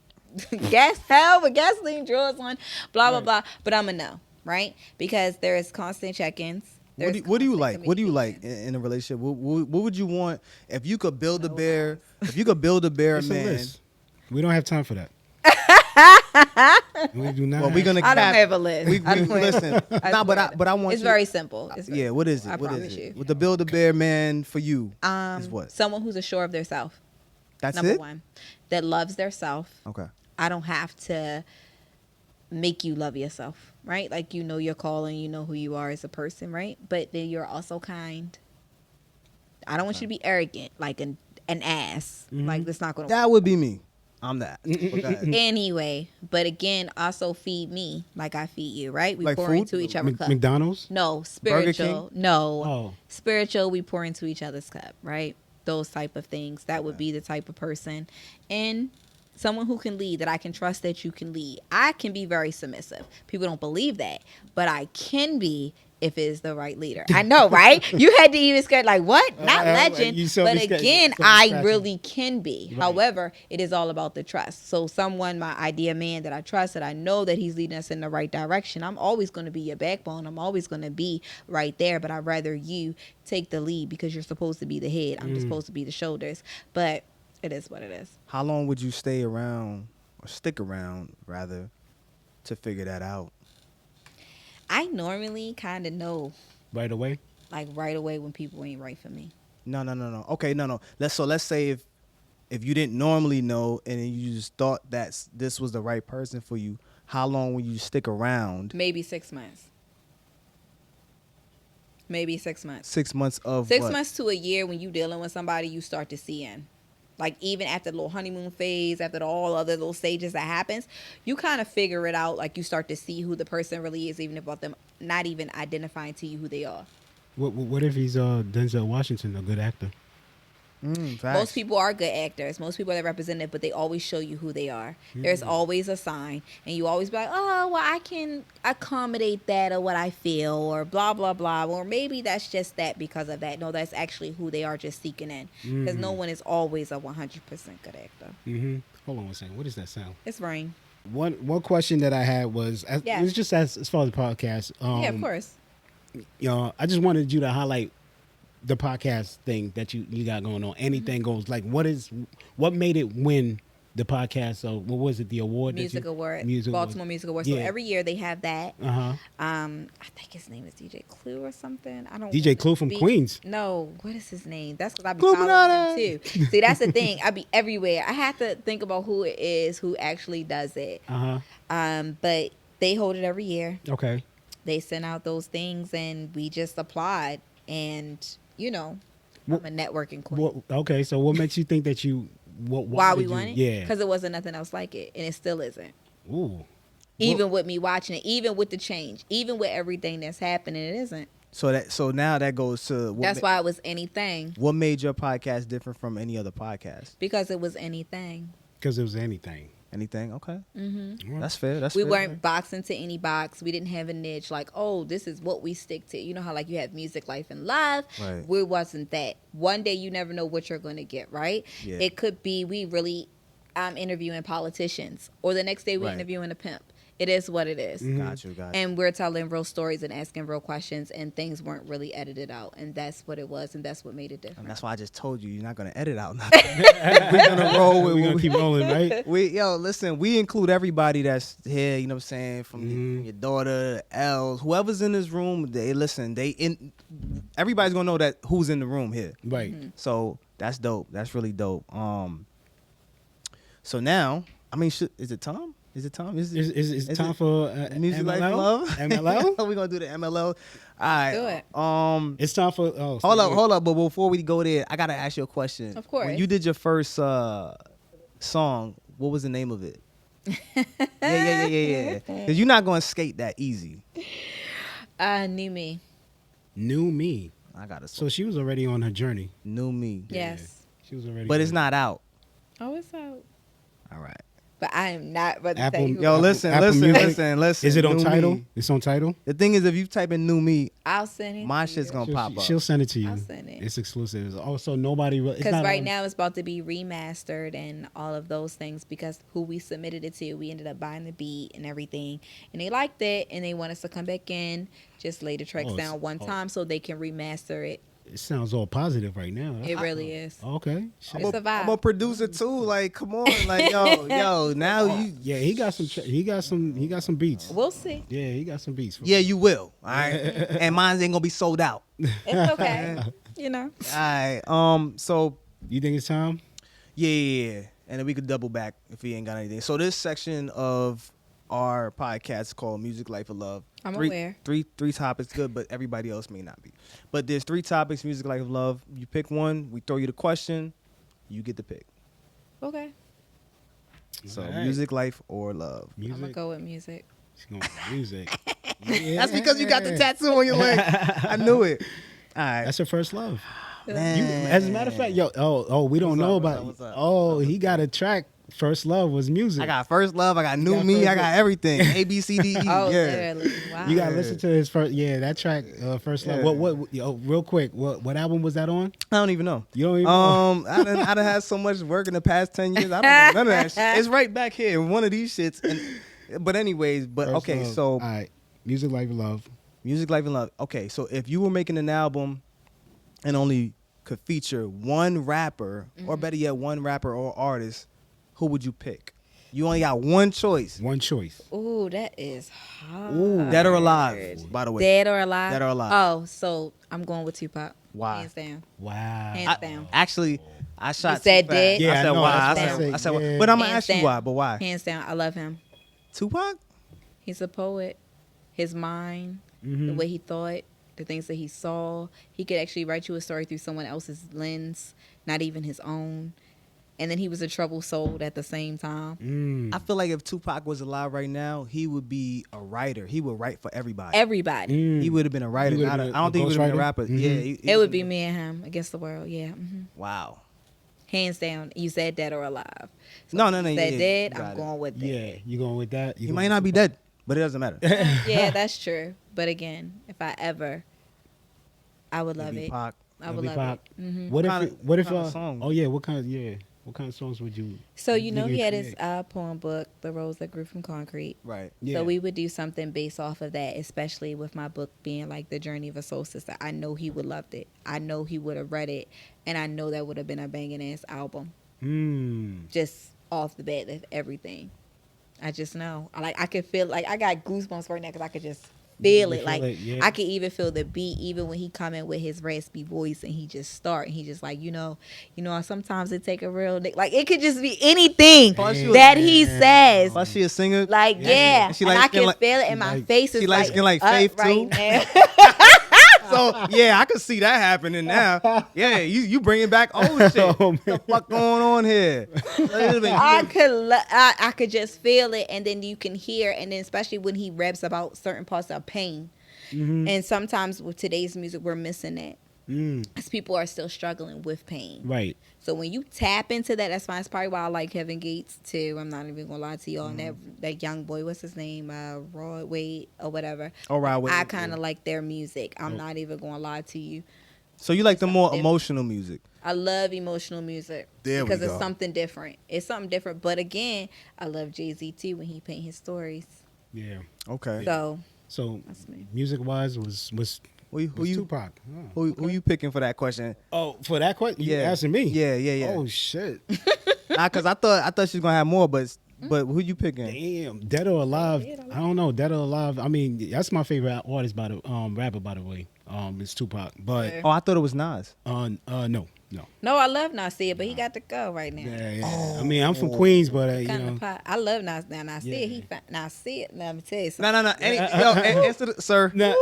hell with gasoline drawers on, blah blah blah. But I'm a no, right? Because there is constant check-ins. What do you like? What do you like in a relationship? What would you want if you could build a bear? If you could build a bear, It's a man. list. We don't have time for that. We do not. Well, we're gonna. I don't cap- have a list. We I don't have- listen. I Nah, swear. but I want. It's you, very simple. It's very Yeah. What is it? I What promise is you. it? With the build a bear man for you is what? Someone who's assured of their self. That's Number it. one, that loves their self. Okay. I don't have to make you love yourself, right? Like you know your calling, you know who you are as a person, right? But then you're also kind. I don't want you to be arrogant, like an ass. Like that's not gonna. That would be me. I'm that. But go ahead. Anyway, but again, also feed me like I feed you, right? We Like pour food? into each other's cup. McDonald's. No, Burger spiritual. No, Oh. spiritual. We pour into each other's cup, right? Those type of things. That would be the type of person, and someone who can lead. That I can trust that you can lead. I can be very submissive. People don't believe that, but I can be if it's the right leader. I know, right? You had to even scared like what? Not legend, you saw but me scared. again, You saw me I scratching. really can be. Right. However, it is all about the trust. So someone, my idea man that I trust, that I know that he's leading us in the right direction, I'm always going to be your backbone. I'm always going to be right there, but I'd rather you take the lead because you're supposed to be the head. I'm just supposed to be the shoulders. But it is what it is. How long would you stay around or stick around rather to figure that out? I normally kind of know, Right away. like right away when people ain't right for me. No. Okay, no. Let's say if you didn't normally know and then you just thought that this was the right person for you, how long will you stick around? Maybe 6 months. Maybe 6 months. 6 months of 6 what? months to a year when you dealing with somebody you start to see in. Like even after the little honeymoon phase, after all other little stages that happens, you kind of figure it out. Like you start to see who the person really is, even about them not even identifying to you who they are. What if he's Denzel Washington, a good actor? Facts. Most people are good actors. Most people are represented, but they always show you who they are. There's always a sign, and you always be like, oh, well, I can accommodate that or what I feel or blah, blah, blah. Or maybe that's just that because of that. No, that's actually who they are just seeking in. Because no one is always a 100% good actor. Mm-hmm. Hold on one second. What does that sound? It's rain. One question that I had was, Yeah. it was just as far as the podcast. Yeah, of course. I just wanted you to highlight the podcast thing that you got going on. Anything goes. Like, what made it win the podcast? So what was it? The award? Music Award. Music Baltimore Music Award. So Yeah. every year they have that. Uh-huh. I think his name is DJ Clue or something. I don't. DJ wanna Clue from be- Queens. No, what is his name? That's because I be Clue following him Banana. too. See, that's the thing. I be everywhere. I have to think about who it is who actually does it. Uh-huh. But they hold it every year. Okay. They send out those things, and we just applied. And I'm a networking queen. Okay, so what makes you think that Why we did won it? Yeah. Because it wasn't nothing else like it, and it still isn't. Ooh. Even with me watching it, even with the change, even with everything that's happening, it isn't. So now that goes to That's why it was anything, what made your podcast different from any other podcast? because it was anything. Because it was anything. Anything? Okay. Mm-hmm. That's fair. That's We fair. weren't boxed into any box. We didn't have a niche like, oh, this is what we stick to. You know how like you have music, life, and love. Right. We wasn't that. One day you never know what you're going to get, right? Yeah. It could be we really interviewing politicians, or the next day we Right. interviewing a pimp. It is what it is. Got you. And we're telling real stories and asking real questions, and things weren't really edited out. And that's what it was, and that's what made it And different. that's why I just told you you're not gonna edit out nothing. We're gonna roll with We're what gonna keep rolling, right? listen, we include everybody that's here, you know what I'm saying, from your daughter, Els, whoever's in this room, everybody's gonna know that who's in the room here. Right. Mm-hmm. So that's dope. That's really dope. So now I mean, is it time? Is it time? Is time for Music Life MLL? Love? MLL? We're gonna do the MLL. All right. Do it. It's time for. Hold up. But before we go there, I gotta ask you a question. Of course. When you did your first song, what was the name of it? Yeah. Because you're not gonna skate that easy. New Me. New Me. I gotta. So she was already on her journey. New Me. Yes. She was already. But it's not out. Oh, it's out. All right. But I am not about to Apple- tell you. Yo, Apple- listen. Is it on New Tidal? Me. It's on Tidal. The thing is, if you type in New Me, I'll send it. my to shit's you. gonna pop up. She'll send it to you. I'll send it. It's exclusive. Also, nobody. Because right now it's about to be remastered and all of those things because who we submitted it to, we ended up buying the beat and everything. And they liked it and they want us to come back in, just lay the tracks down one time so they can remaster it. It sounds all positive right now. It really is. Okay. It's a vibe. I'm a producer too. Like, come on, like, yo. Now you. Yeah, he got some. He got some beats. We'll see. Yeah, he got some beats. Yeah, you will. All right. And mine ain't gonna be sold out. It's okay. You know. All right. So You think it's time? yeah. And then we could double back if he ain't got anything. So this section of our podcast is called Music Life of Love. I'm aware. Three topics, good, but everybody else may not be. But there's 3 topics, Music Life of Love. You pick one, we throw you the question, you get to pick. Okay. So All right. music, life, or love. I'm going to Music. go with music. She's going with music. That's because you got the tattoo on your leg. I knew it. All right. That's her first love. Man. As a matter of fact, we don't know about. what's up? Oh, he got a track. First love was music. I got First Love, I got New got Me, First I got everything. A, B, C, D, E. Oh, yeah. literally. Wow. You gotta listen to his first. Yeah, that track, First Love. Yeah. What? Real quick. What album was that on? I don't even know. You don't even know? I done had so much work in the past 10 years. I don't know none of that shit. It's right back here in one of these shits. But anyways, First okay, Love. so All right, music, life, and love. Music, Life, and Love. Okay, so if you were making an album and only could feature one rapper, or better yet, one rapper or artist, who would you pick? You only got one choice. One choice. Ooh, that is hard. Ooh. Dead or alive, by the way. Dead or alive? Dead or alive. Oh, so I'm going with Tupac. Why? Hands down. Wow. Hands down. Actually, I shot You said too fast. dead? Yeah, I I said know, why. that's I what I said said, why. yeah. But I'm gonna Hands ask you down. why. But why? Hands down. I love him. Tupac? He's a poet. His mind, Mm-hmm. the way he thought, the things that he saw. He could actually write you a story through someone else's lens, not even his own. And then he was a troubled soul at the same time. I feel like if Tupac was alive right now, he would be a writer. He would write for everybody. Everybody. He would have been a writer. He would've Not been I don't a think he would have been a ghostwriter? rapper. Mhm. Yeah, It would be me and him against the world. Yeah. Wow. Hands down. You said dead or alive. So No, if no, no, you yeah, said yeah, dead, you got I'm it. going with Yeah, dead. you going with that? He might not be dead, but it doesn't matter. Yeah, that's true. But again, if I ever, I would love Maybe it. Pac. I would Maybe love Pac. it. Hmm. What What if? kind What if? of song? Oh yeah. What kind? Yeah. What kind of songs would you? So you know think he you'd had his create? poem book, The Rose That Grew from Concrete. Right. Yeah. So we would do something based off of that, especially with my book being like the journey of a soul sister. I know he would loved it. I know he would have read it, and I know that would have been a banging ass album. Just off the bat, of everything. I just know. I could feel like I got goosebumps right now because I could just feel You it. feel Like it, yeah. I could even feel the beat, even when he come in with his raspy voice and he just start and he just like sometimes it take a real like it could just be anything Plus she that he says. Plus she a singer. Like yeah, And she and light I skin can like- feel it in my face. Is she light skin like up Faith, right too? now. So yeah, I could see that happening now. Yeah, you bringing back old shit. Oh, What the fuck going on here? I could just feel it, and then you can hear, and then especially when he raps about certain parts of pain. And sometimes with today's music, we're missing that. Because people are still struggling with pain. Right. So when you tap into that, that's fine. That's probably why I like Kevin Gates too. I'm not even gonna lie to y'all. And that young boy, what's his name? Rod Wade or whatever. Oh, Rod Wade, I kind of like their music. I'm not even gonna lie to you. So you like the more emotional music? I love emotional music There we because go. it's something different. It's something different. But again, I love Jay-Z too when he paint his stories. Yeah. Okay. So So that's me. music wise was Who you Tupac. who you picking for that question? Oh, for that question, you Yeah. asking me? Yeah. Oh shit. Because I thought she was gonna have more, but who you picking? Damn, Dead or Alive. I don't know, Dead or Alive. I mean, that's my favorite artist by the rapper, by the way. It's Tupac. But Oh, I thought it was Nas. no. No, I love Nasir, but he got to go right now. Yeah. I mean, I'm from Queens, but you Kind know. of pot. I love Nasir. Now Nasir, Nasir. Let me tell you No, something. no, no. Yo, answer the, sir. Nah,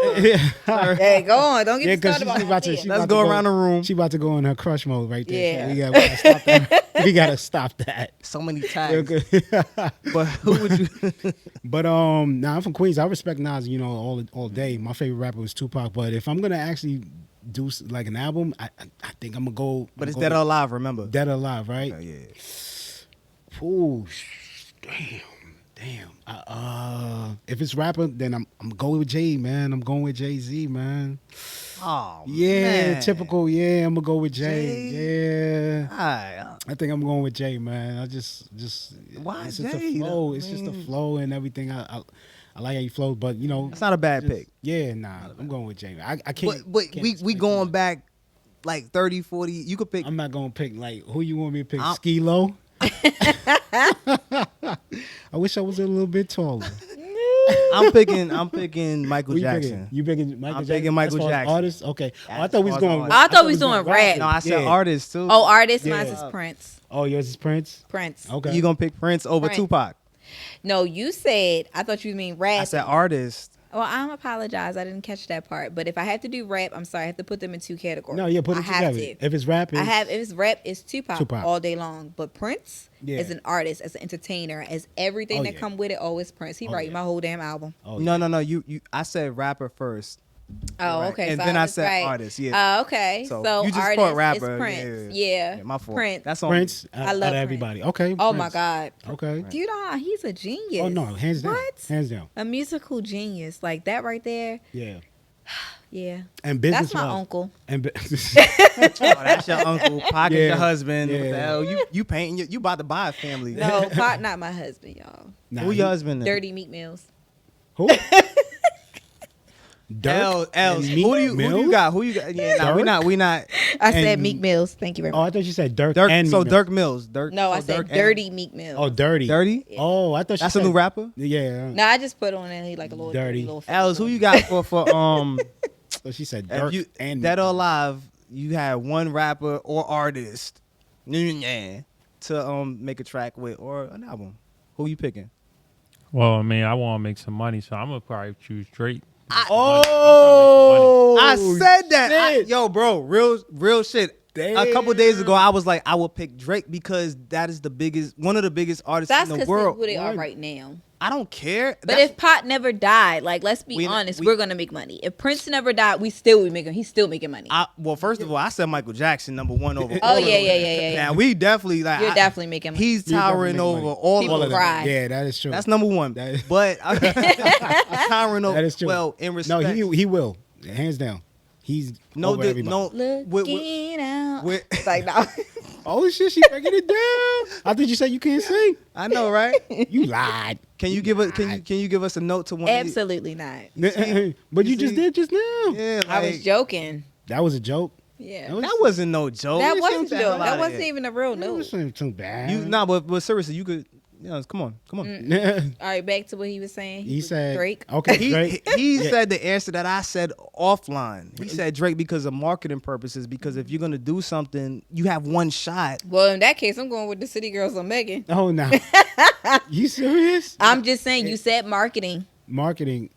Hey, go on. Don't get me because started about Nasir. Let's go around the room. She about to go in her crush mode right there. Yeah. So we gotta stop that. We gotta stop that. So many tags. Okay. But who would you? But I'm from Queens. I respect Nas, you know, all day. My favorite rapper was Tupac. But if I'm gonna actually do like an album, I think I'm gonna go. But it's Dead or Alive, remember? Dead or Alive, right? Okay, yeah. Ooh, damn. If it's rapper, then I'm going with Jay, man. I'm going with Jay-Z, man. Oh, Yeah, man. typical. Yeah, I'm gonna go with Jay. Yeah. Alright. I think I'm going with Jay, man. I just Why it's just Jay, the flow. though? It's just the I mean- flow and everything. I like how you flow, but you know, That's not a bad just- pick. Yeah, nah, I'm going with Jay. I can't. But can't we expect going that. back like 30, 40. You could pick. I'm not gonna pick like who you want me to pick. I'm- Skee-Lo. I wish I was a little bit taller. I'm picking Michael Who you Jackson. picking? You picking Michael I'm Jackson? picking Michael As far as Jackson. Artist? Okay. Oh, I As thought we was far as going. artist. I thought we was doing rap. No, I said Yeah. artist too. Oh, artist. Yeah. Mine is Prince. Oh, yours is Prince. Prince. Okay. You gonna pick Prince over Prince. Tupac? No, you said. I thought you mean rap. I said artist. Well, I apologize. I didn't catch that part. But if I have to do rap, I'm sorry. I have to put them in two categories. No, yeah, put I it have together. to. If it's rap, I have. If it's rap, it's Tupac, Tupac. all day long. But Prince Yeah. is an artist, as an entertainer, as everything Oh, that yeah. come with it. Oh, it's Prince. He Oh, write yeah. my whole damn album. Oh, No, yeah. no, no. You. I said rapper first. Oh, Right. okay. And so then I was said right. artist, yeah. Oh, okay. So, So, you just artist caught rapper. is Prince. Yeah. Yeah. Yeah, my fault. Prince. That's on Prince. I love Prince. everybody. Okay. Oh Prince. my God. Okay. Do you know how he's a genius? Oh no, hands down. What? Hands down. A musical genius like that right there. Yeah. Yeah. And business. That's my wise- uncle. And Oh, that's your uncle. Pocket Yeah. your husband. What the Yeah. hell? You painting? You about to buy a family? No, Pot, not my husband, y'all. Nah, Who your husband? Then? Dirty Meat Mills. Who? Dirk Els. and Who Meek do you Mills? got? Who you got? Yeah, nah, we Dirk? not. We not. I said And- Meek Mills. Thank you very Oh, much. I thought you said Dirk. Dirk. And So Meek Mills. Dirk Mills. Dirk. No, so I said Dirk and- Dirty Meek Mills. Oh, dirty. Dirty. Oh, I thought That's you a said, new rapper. Yeah. No, I just put on it. He like a little Dirty. Little Els, who you got for So she said if Dirk you and Dead Meek or Mills. Alive? You had one rapper or artist, to make a track with or an album. Who you picking? Well, I mean, I want to make some money, so I'm gonna probably choose Drake. Oh, I said that. shit. Yo, bro, real shit. A couple days ago, I was like, I would pick Drake because that is one of the biggest artists That's in because the world. who they are Right. right now. I don't care. But if Pot never died, like let's be honest, we're gonna make money. If Prince never died, we still would making. He's still making money. well, first of all, I said Michael Jackson #1 over. Oh, all of yeah, them. yeah, yeah, yeah, yeah. Now we definitely like. You're definitely making money. He's You're definitely towering making over money. all People of them. cry. Yeah, that is true. That's #1. That is- But towering over. That is true. Well, in respect. No, he will. Hands down. He's no, over everybody. no. Looking out. with- It's like no. Oh shit, she breaking it down. I thought you said you can't sing. I know, right? You lied. Can you give us? Can you give us a note to one? Absolutely not. But you just see? did just now. Yeah, I was like, joking. That was a joke. Yeah. that wasn't no joke. That You wasn't sound joke. bad. That wasn't even a real That note. wasn't too bad. You but seriously, you could. Come on. All right, back to what he was saying. He said Drake. Okay, He Drake. he Yeah. said the answer that I said offline. He said Drake because of marketing purposes. Because if you're gonna do something, you have one shot. Well, in that case, I'm going with the City Girls on Megan. Oh no. You serious? I'm just saying, you said marketing. Marketing.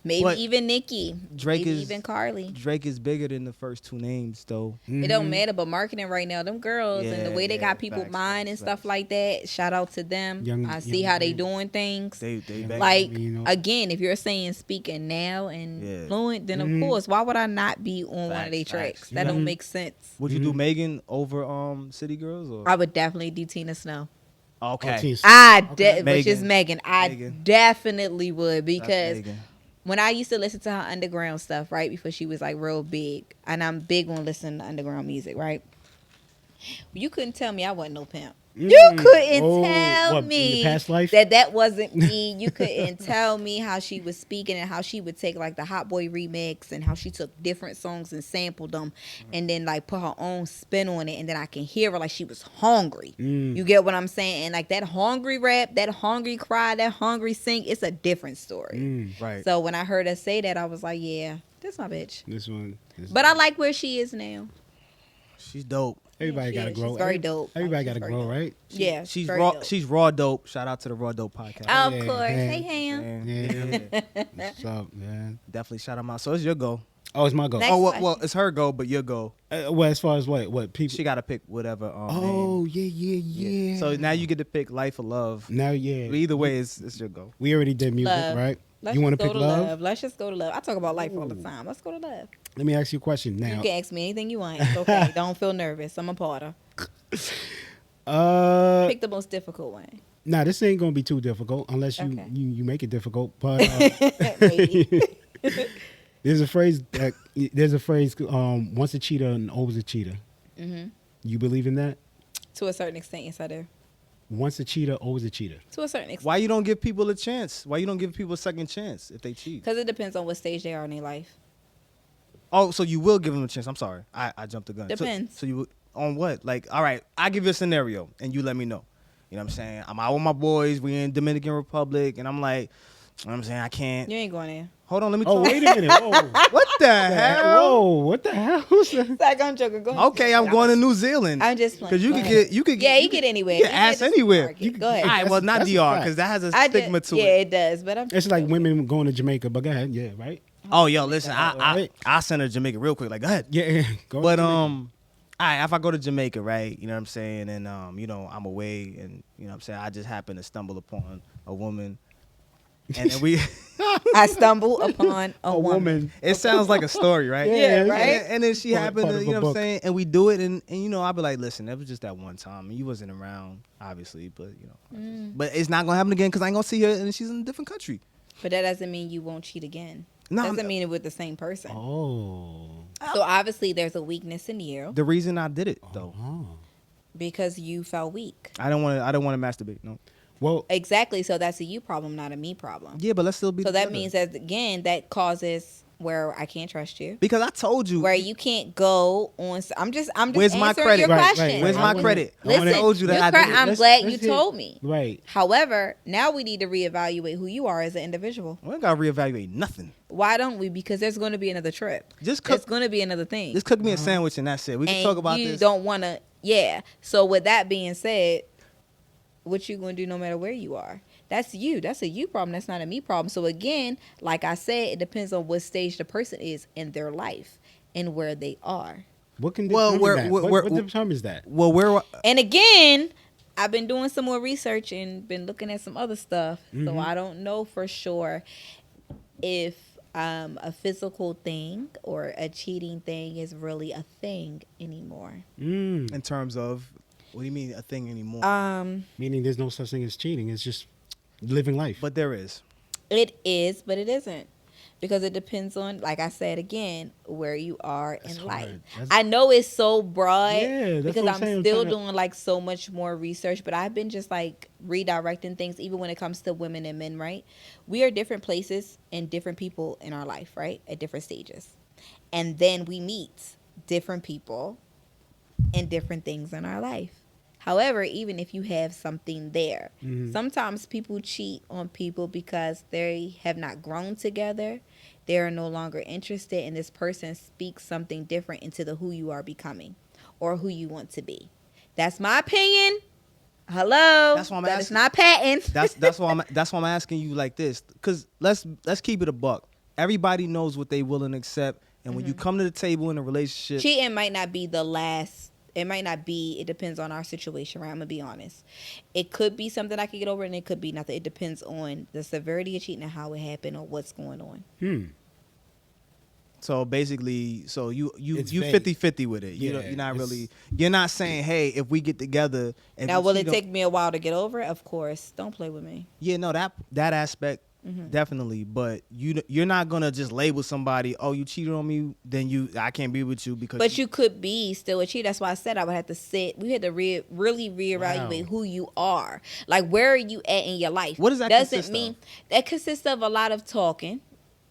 Maybe But even Nikki. Drake Maybe is- even Carly. Drake is bigger than the first two names, though. It don't matter, but marketing right now, them girls and the Yeah, way they yeah, got people facts, mind and facts, stuff facts. like that. Shout out to them. I see young how they ladies. doing things. They back. Like You know. again, if you're saying speaking now and Yeah. fluent, then of course, why would I not be on one of Facts, their facts. tracks? That don't make sense. Would you do Megan over City Girls or I would definitely do Tina Snow. okay? Which is Megan. Megan. I Megan. definitely would That's because Megan. when I used to listen to her underground stuff, right before she was like real big, and I'm big on listening to underground music, right? You couldn't tell me I wasn't no pimp. You couldn't Oh, tell what, in me your past life? that wasn't me. You couldn't tell me how she was speaking and how she would take like the Hot Boy remix and how she took different songs and sampled them and then like put her own spin on it, and then I can hear her like she was hungry. You get what I'm saying? And like that hungry rap, that hungry cry, that hungry sing, it's a different story. Right. So when I heard her say that, I was like, yeah, that's my bitch. This one. But I like where she is now. She's dope. Everybody gotta grow. She's very dope. Everybody Like, gotta she's grow, very right? Yeah, She's very raw. dope. She's raw dope. Shout out to the Raw Dope podcast. Of Yeah, course. man. Hey, Ham. And Yeah. What's up, man? definitely shout them out. So it's your go. Oh, it's my goal. Next Oh question. well, it's her go, but your go. Well, as far as what people? She got to pick whatever. Oh, name. yeah. So now you get to pick Life or Love. Now, yeah. But either way, it's your go. We already did music, Love. right? Let's You want to just pick go to love? Let's just go to love. I talk about life all the time. Let's go to love. Let me ask you a question now. You can ask me anything you want. It's okay. Don't feel nervous. I'm a porter. Pick the most difficult one. Nah, this ain't gonna be too difficult unless you Okay. you make it difficult. But Maybe. there's a phrase once a cheater and always a cheater. Mm-hmm. You believe in that? To a certain extent, yes, I do. Once a cheater, always a cheater. To a certain extent. Why you don't give people a chance? Why you don't give people a second chance if they cheat? Because it depends on what stage they are in their life. Oh, so you will give them a chance. I'm sorry, I jumped the gun. Depends. So you would- on what? Like, all right, I give you a scenario and you let me know. You know what I'm saying? I'm out with my boys. We in Dominican Republic, and I'm like, you know what I'm saying? I can't. You ain't going there. Hold on, let me. Oh, talk. wait a minute. Whoa. What the hell? Whoa, what the hell? Like, I'm joking. Go ahead. Okay, I'm going to New Zealand. I'm just playing. Because you Go could ahead. get, you could Yeah, get, you get anywhere. You get ass the anywhere. supermarket. Go ahead. All right, well, not That's a DR fact. because that has a I stigma just, to yeah, it. it does. But I'm. It's like women going to Jamaica, but go ahead. Yeah, right? Oh, yo, listen, I Right. send her to Jamaica real quick. Like, go ahead. Yeah, go But to Jamaica. all right, if I go to Jamaica, right, you know what I'm saying, and you know, I'm away, and you know what I'm saying, I just happen to stumble upon a woman, and then we, I stumble upon a woman. it sounds like a story, right? Yeah, right? And then she Part- happened part to, of you a know what I'm book. saying, and we do it, and you know, I'll be like, listen, that was just that one time, and you wasn't around, obviously, but you know, but it's not gonna happen again because I ain't gonna see her, and she's in a different country. But that doesn't mean you won't cheat again. No, Doesn't mean it with the same person. Oh. So obviously there's a weakness in you The reason I did it though, because you felt weak. I don't want to masturbate. No. Well, Exactly. So that's a you problem, not a me problem. Yeah, but let's still be. So that together. means that again, that causes where I can't trust you. because I told you. Where you can't go on. I'm just Where's my answering credit? your Right, question. right, Where's right. my I wanna- credit? I wanna- Listen, I told you that you're I correct. did it. I'm Let's- glad let's you hear- told me. right. However, now we need to reevaluate who you are as an individual. We ain't gotta reevaluate nothing. Why don't we? Because there's going to be another trip. Just There's cook. going to be another thing. Just cook me a sandwich and that's it. We can and talk about you this. don't want to. Yeah. So with that being said, what you going to do no matter where you are? That's you. That's a you problem. That's not a me problem. So again, like I said, it depends on what stage the person is in their life and where they are. What can Well, determine we're- that? we're- What we're- determines that? Well, where? And again, I've been doing some more research and been looking at some other stuff. So I don't know for sure if a physical thing or a cheating thing is really a thing anymore. In terms of, what do you mean a thing anymore? Meaning there's no such thing as cheating. It's just living life. but there is. It is, but it isn't. Because it depends on, like I said again, where you are That's in hard. life. That's- I know it's so broad Yeah, that's because what I'm I'm saying. I'm still trying to- doing like so much more research, but I've been just like redirecting things even when it comes to women and men, right? We are different places and different people in our life, right? At different stages. And then we meet different people and different things in our life. However, even if you have something there, sometimes people cheat on people because they have not grown together. They are no longer interested, and this person speaks something different into the who you are becoming or who you want to be. That's my opinion. Hello. That's why I'm That is asking- not patent. That's why I'm asking you like this. Because let's keep it a buck. Everybody knows what they will and accept, and when you come to the table in a relationship, Cheating might not be the last. It might not be. It depends on our situation, right? I'm gonna be honest. It could be something I could get over, and it could be nothing. It depends on the severity of cheating and how it happened or what's going on. so basically, so you It's 50-50 with it. Yeah, You're not it's- really. You're not saying, hey, if we get together. If Now, you will cheat it on- take me a while to get over it? Of course. Don't play with me. Yeah, no, that aspect definitely. But you're not gonna just label somebody. Oh, you cheated on me, then I can't be with you because. But you could be still a cheat. That's why I said I would have to sit. We had to really reevaluate Wow. who you are. Like, where are you at in your life? What does that Doesn't consist mean of? that consists of a lot of talking,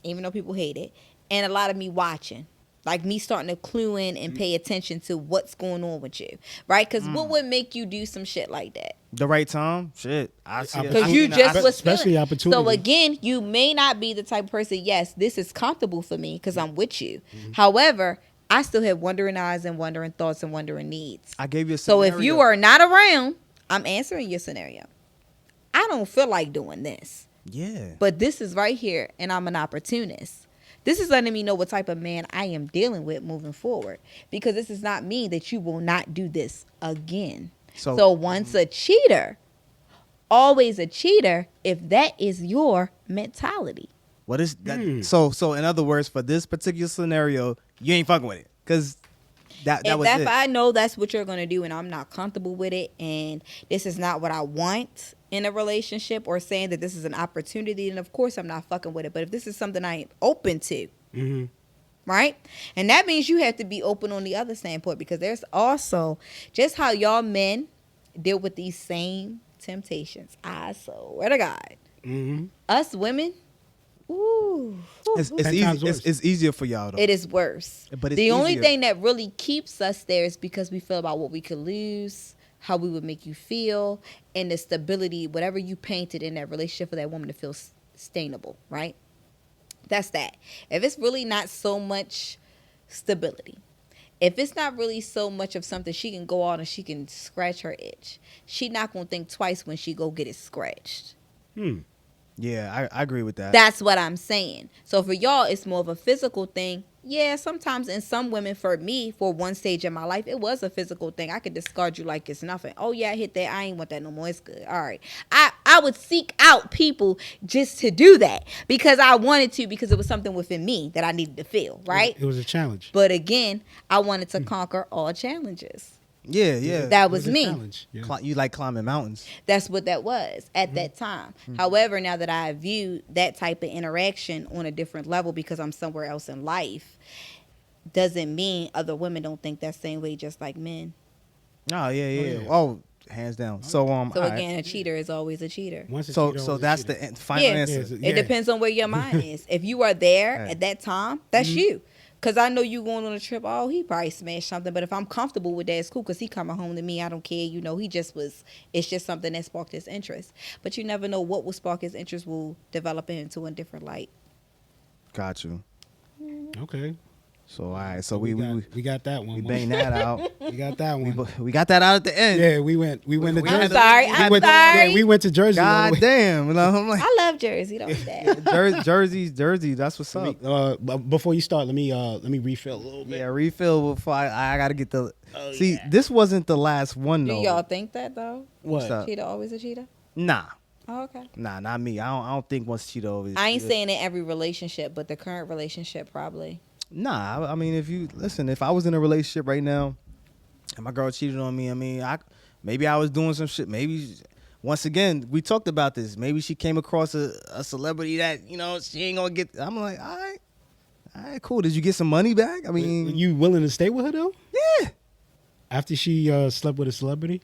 even though people hate it, and a lot of me watching. Like me starting to clue in and pay attention to what's going on with you, right? Because what would make you do some shit like that? the right time, shit. I see. it. Because I you mean, just I- was especially feeling. opportunity. So again, you may not be the type of person. Yes, this is comfortable for me because I'm with you. However, I still have wondering eyes and wondering thoughts and wondering needs. I gave you a So scenario. if you are not around, I'm answering your scenario. I don't feel like doing this, yeah, but this is right here, and I'm an opportunist. This is letting me know what type of man I am dealing with moving forward, because this does not mean that you will not do this again. So once a cheater, always a cheater, if that is your mentality. what is that? So in other words, for this particular scenario, you ain't fucking with it, because that was If it. I know that's what you're going to do and I'm not comfortable with it, and this is not what I want in a relationship, or saying that this is an opportunity, then of course I'm not fucking with it. But if this is something I am open to, right? And that means you have to be open on the other standpoint, because there's also just how y'all men deal with these same temptations. I swear to God. Us women, ooh. It's 10 easy. times worse. It's easier for y'all though. It is worse. But it's the only easier. thing that really keeps us there is because we feel about what we could lose, how we would make you feel, and the stability, whatever you painted in that relationship for that woman to feel sustainable, right? That's that. If it's really not so much stability, if it's not really so much of something she can go on and she can scratch her itch, she not going to think twice when she go get it scratched. Yeah, I agree with that. That's what I'm saying. So for y'all, it's more of a physical thing. Yeah, sometimes in some women, for me, for one stage in my life, it was a physical thing. I could discard you like it's nothing. Oh, yeah, I hit that. I ain't want that no more. It's good. All right. I would seek out people just to do that because I wanted to, because it was something within me that I needed to feel, right? It was a challenge. But again, I wanted to conquer all challenges. yeah. That It was a me. challenge. Yeah. You like climbing mountains. That's what that was at that time. However, now that I view that type of interaction on a different level because I'm somewhere else in life, doesn't mean other women don't think that same way just like men. Oh yeah. yeah. Oh, hands down. So So all right. again, a cheater is always a cheater. Once a So cheater, so always a that's cheater. the final Yeah. answer. Yeah. It depends on where your mind is. If you are there Right. at that time, that's you. Because I know you going on a trip. Oh, he probably smashed something. But if I'm comfortable with that, it's cool because he coming home to me. I don't care. You know, he just was. It's just something that sparked his interest. But you never know what will spark his interest will develop into a different light. Got you. Okay. So all right. So we we got that one. we bang that out. We got that one. We got that out at the end. Yeah, we went to we Jersey. had to- sorry, we I'm had to- sorry. Yeah, we went to Jersey. all the God way. damn. You know, I'm like I love Jersey. Don't that. Jersey. That's what's up. But before you start, let me refill a little bit. Yeah, refill before I gotta get the. See, this wasn't the last one Do though. y'all think that though? What? up? Cheater always a cheater? Nah, Oh, okay. not me. I don't think once cheat over. I ain't saying in every relationship, but the current relationship probably. Nah, I mean, if I was in a relationship right now, and my girl cheated on me, I mean, maybe I was doing some shit. Maybe once again, we talked about this. Maybe she came across a celebrity that she ain't gonna get. I'm like, all right, cool. Did you get some money back? I mean, You willing to stay with her though? yeah. After she slept with a celebrity?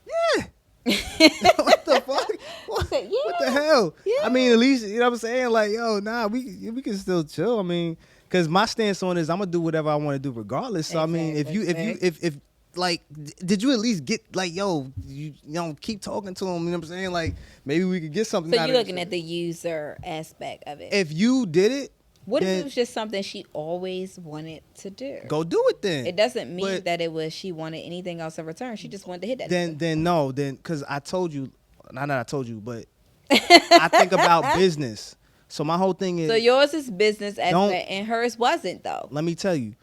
What the fuck? What, said, what the yeah. hell? Yeah. I mean, at least you know what I'm saying. Like, yo, nah, we can still chill. I mean, because my stance on is I'm gonna do whatever I want to do regardless. So I mean, if like, did you at least get like, yo, you know, keep talking to him? You know what I'm saying? Like, maybe we could get something. So out you're of looking this. at the user aspect of it. If you did it, What if then it was just something she always wanted to do? go do it then. It doesn't mean But that it was she wanted anything else in return. She just wanted to hit that. then because I told you, not that I told you, but I think about business. So my whole thing is. So yours is business Don't- aspect, and hers wasn't though. Let me tell you,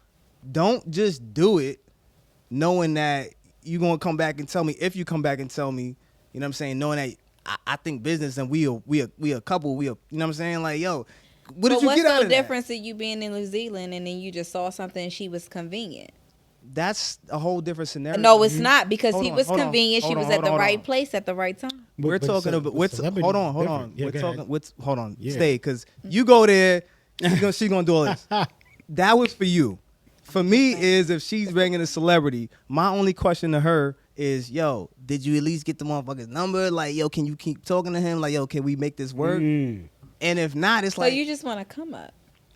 don't just do it knowing that you're going to come back and tell me. If you come back and tell me, you know what I'm saying, knowing that I think business and we a couple, you know what I'm saying? Like, yo, what did But you what's get out the of that? difference in you being in New Zealand and then you just saw something and she was convenient? That's a whole different scenario. No, it's not, because Hold he on, was hold on, convenient. She hold was on, at the hold on. right place at the right time. We're But talking it's a- about it's celebrity hold on. different. Yeah, We're go talking. ahead. Hold on. Yeah. Stay, because you go there. She's gonna do all this. That was for you. For me, is if she's banging a celebrity, my only question to her is, yo, did you at least get the motherfucker's number? Like, yo, can you keep talking to him? Like, yo, can we make this work? And if not, it's So like, you just want to come up.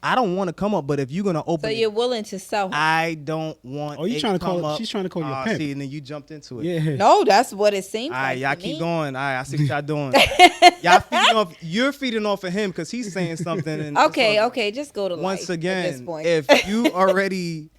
I don't want to come up, but if you're gonna open, So it, you're willing to sell her. I don't want. Oh, you it trying to call come it- up. she's trying to call you a Ah, pimp. See, and then you jumped into it. Yeah. No, that's what it seems All right, like. y'all to keep me. going. All right, I see what y'all doing. Y'all feeding off. You're feeding off of him because he's saying something. And Okay, just go to Once life at this again, point. if you already,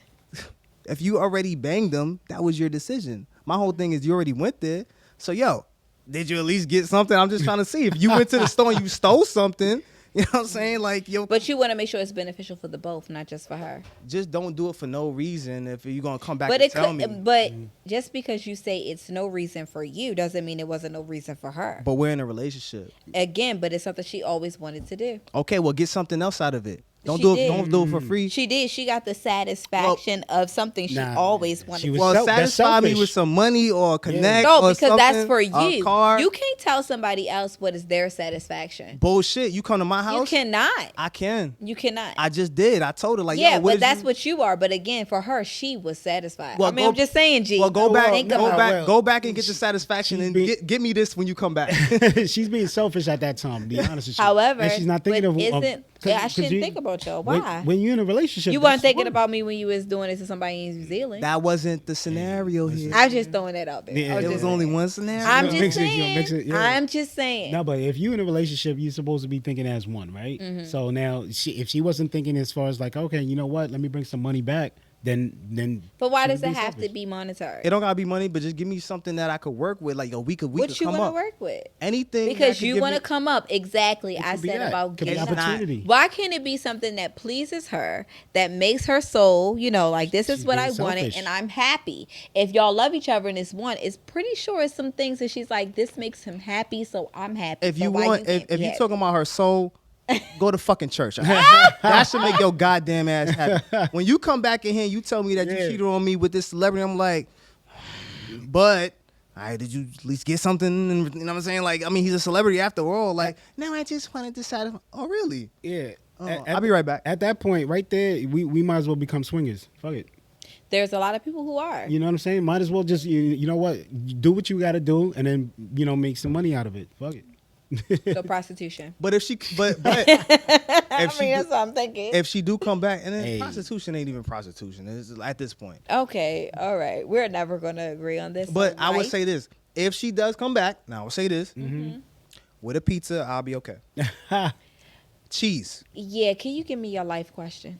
If you already banged them, that was your decision. My whole thing is you already went there. So, yo, did you at least get something? I'm just trying to see. If you went to the store and you stole something, you know what I'm saying? Like, yo, But you want to make sure it's beneficial for the both, not just for her. just don't do it for no reason if you're going to come back But and tell me. But just because you say it's no reason for you doesn't mean it wasn't no reason for her. But we're in a relationship. Again, but it's something she always wanted to do. Okay, well, get something else out of it. Don't She do it. did. Don't do it for free. She did. She got the satisfaction of something she Nah, always wanted. she to was do. Well, that's satisfy me selfish. with some money or connect. No, or because that's something, for a you. car. You can't tell somebody else what is their satisfaction. Bullshit. You come to my house. You cannot. I can. You cannot. I just did. I told her like, yeah, yo, what but did that's you? what you are. But again, for her, she was satisfied. Well, I mean, go- I'm just saying, G. Well, go back. Think Go about back. it. well, Go back and get the satisfaction she's and being- get me this when you come back. She's being selfish at that time. To be honest with you. However, and she's not thinking but of. isn't I 'cause shouldn't you- think about y'all. when- Why? When you're in a relationship, You weren't that's thinking what- about me when you was doing it to somebody in New Zealand. That wasn't the scenario here. I was just throwing that out there. Yeah, I There just was only saying. one scenario. I'm You just mix it, you saying. mix it, yeah. I'm just saying. No, but if you're in a relationship, you're supposed to be thinking as one, right? So now, if she wasn't thinking as far as like, okay, you know what, let me bring some money back, then. But why she does would it be have selfish. to be monetary? It don't gotta be money, but just give me something that I could work with. Like, yo, we could What you come want to up. work with? Anything Because that could you give want to me- come up. Exactly. I could be said that. about Could be getting It's not. opportunity. Why can't it be something that pleases her, that makes her soul, like this is She's what being I wanted selfish. and I'm happy. If y'all love each other and it's one, it's pretty sure it's some things that she's like, this makes him happy, so I'm happy. If So you why want, can't if be you happy? talking about her soul, go to fucking church. That should make your goddamn ass happy. When you come back in here and you tell me that you Yeah. cheated on me with this celebrity, I'm like, but all right, did you at least get something? And, you know what I'm saying? Like, I mean, he's a celebrity after all. Like, no, I just wanted to satisfy. Oh, really? Yeah. I'll be right back. At that point, right there, we might as well become swingers. Fuck it. There's a lot of people who are. You know what I'm saying? Might as well just you know what, do what you got to do, and then make some money out of it. Fuck it. So prostitution. But if she, but I she mean, do- that's what I'm thinking. if she do come back, and then Hey. prostitution ain't even prostitution. It's at this point. Okay, all right. We're never going to agree on this. But so, I would right? say this: if she does come back, now I will say this: Mm-hmm. with a pizza, I'll be okay. Cheese. Yeah, can you give me your life question?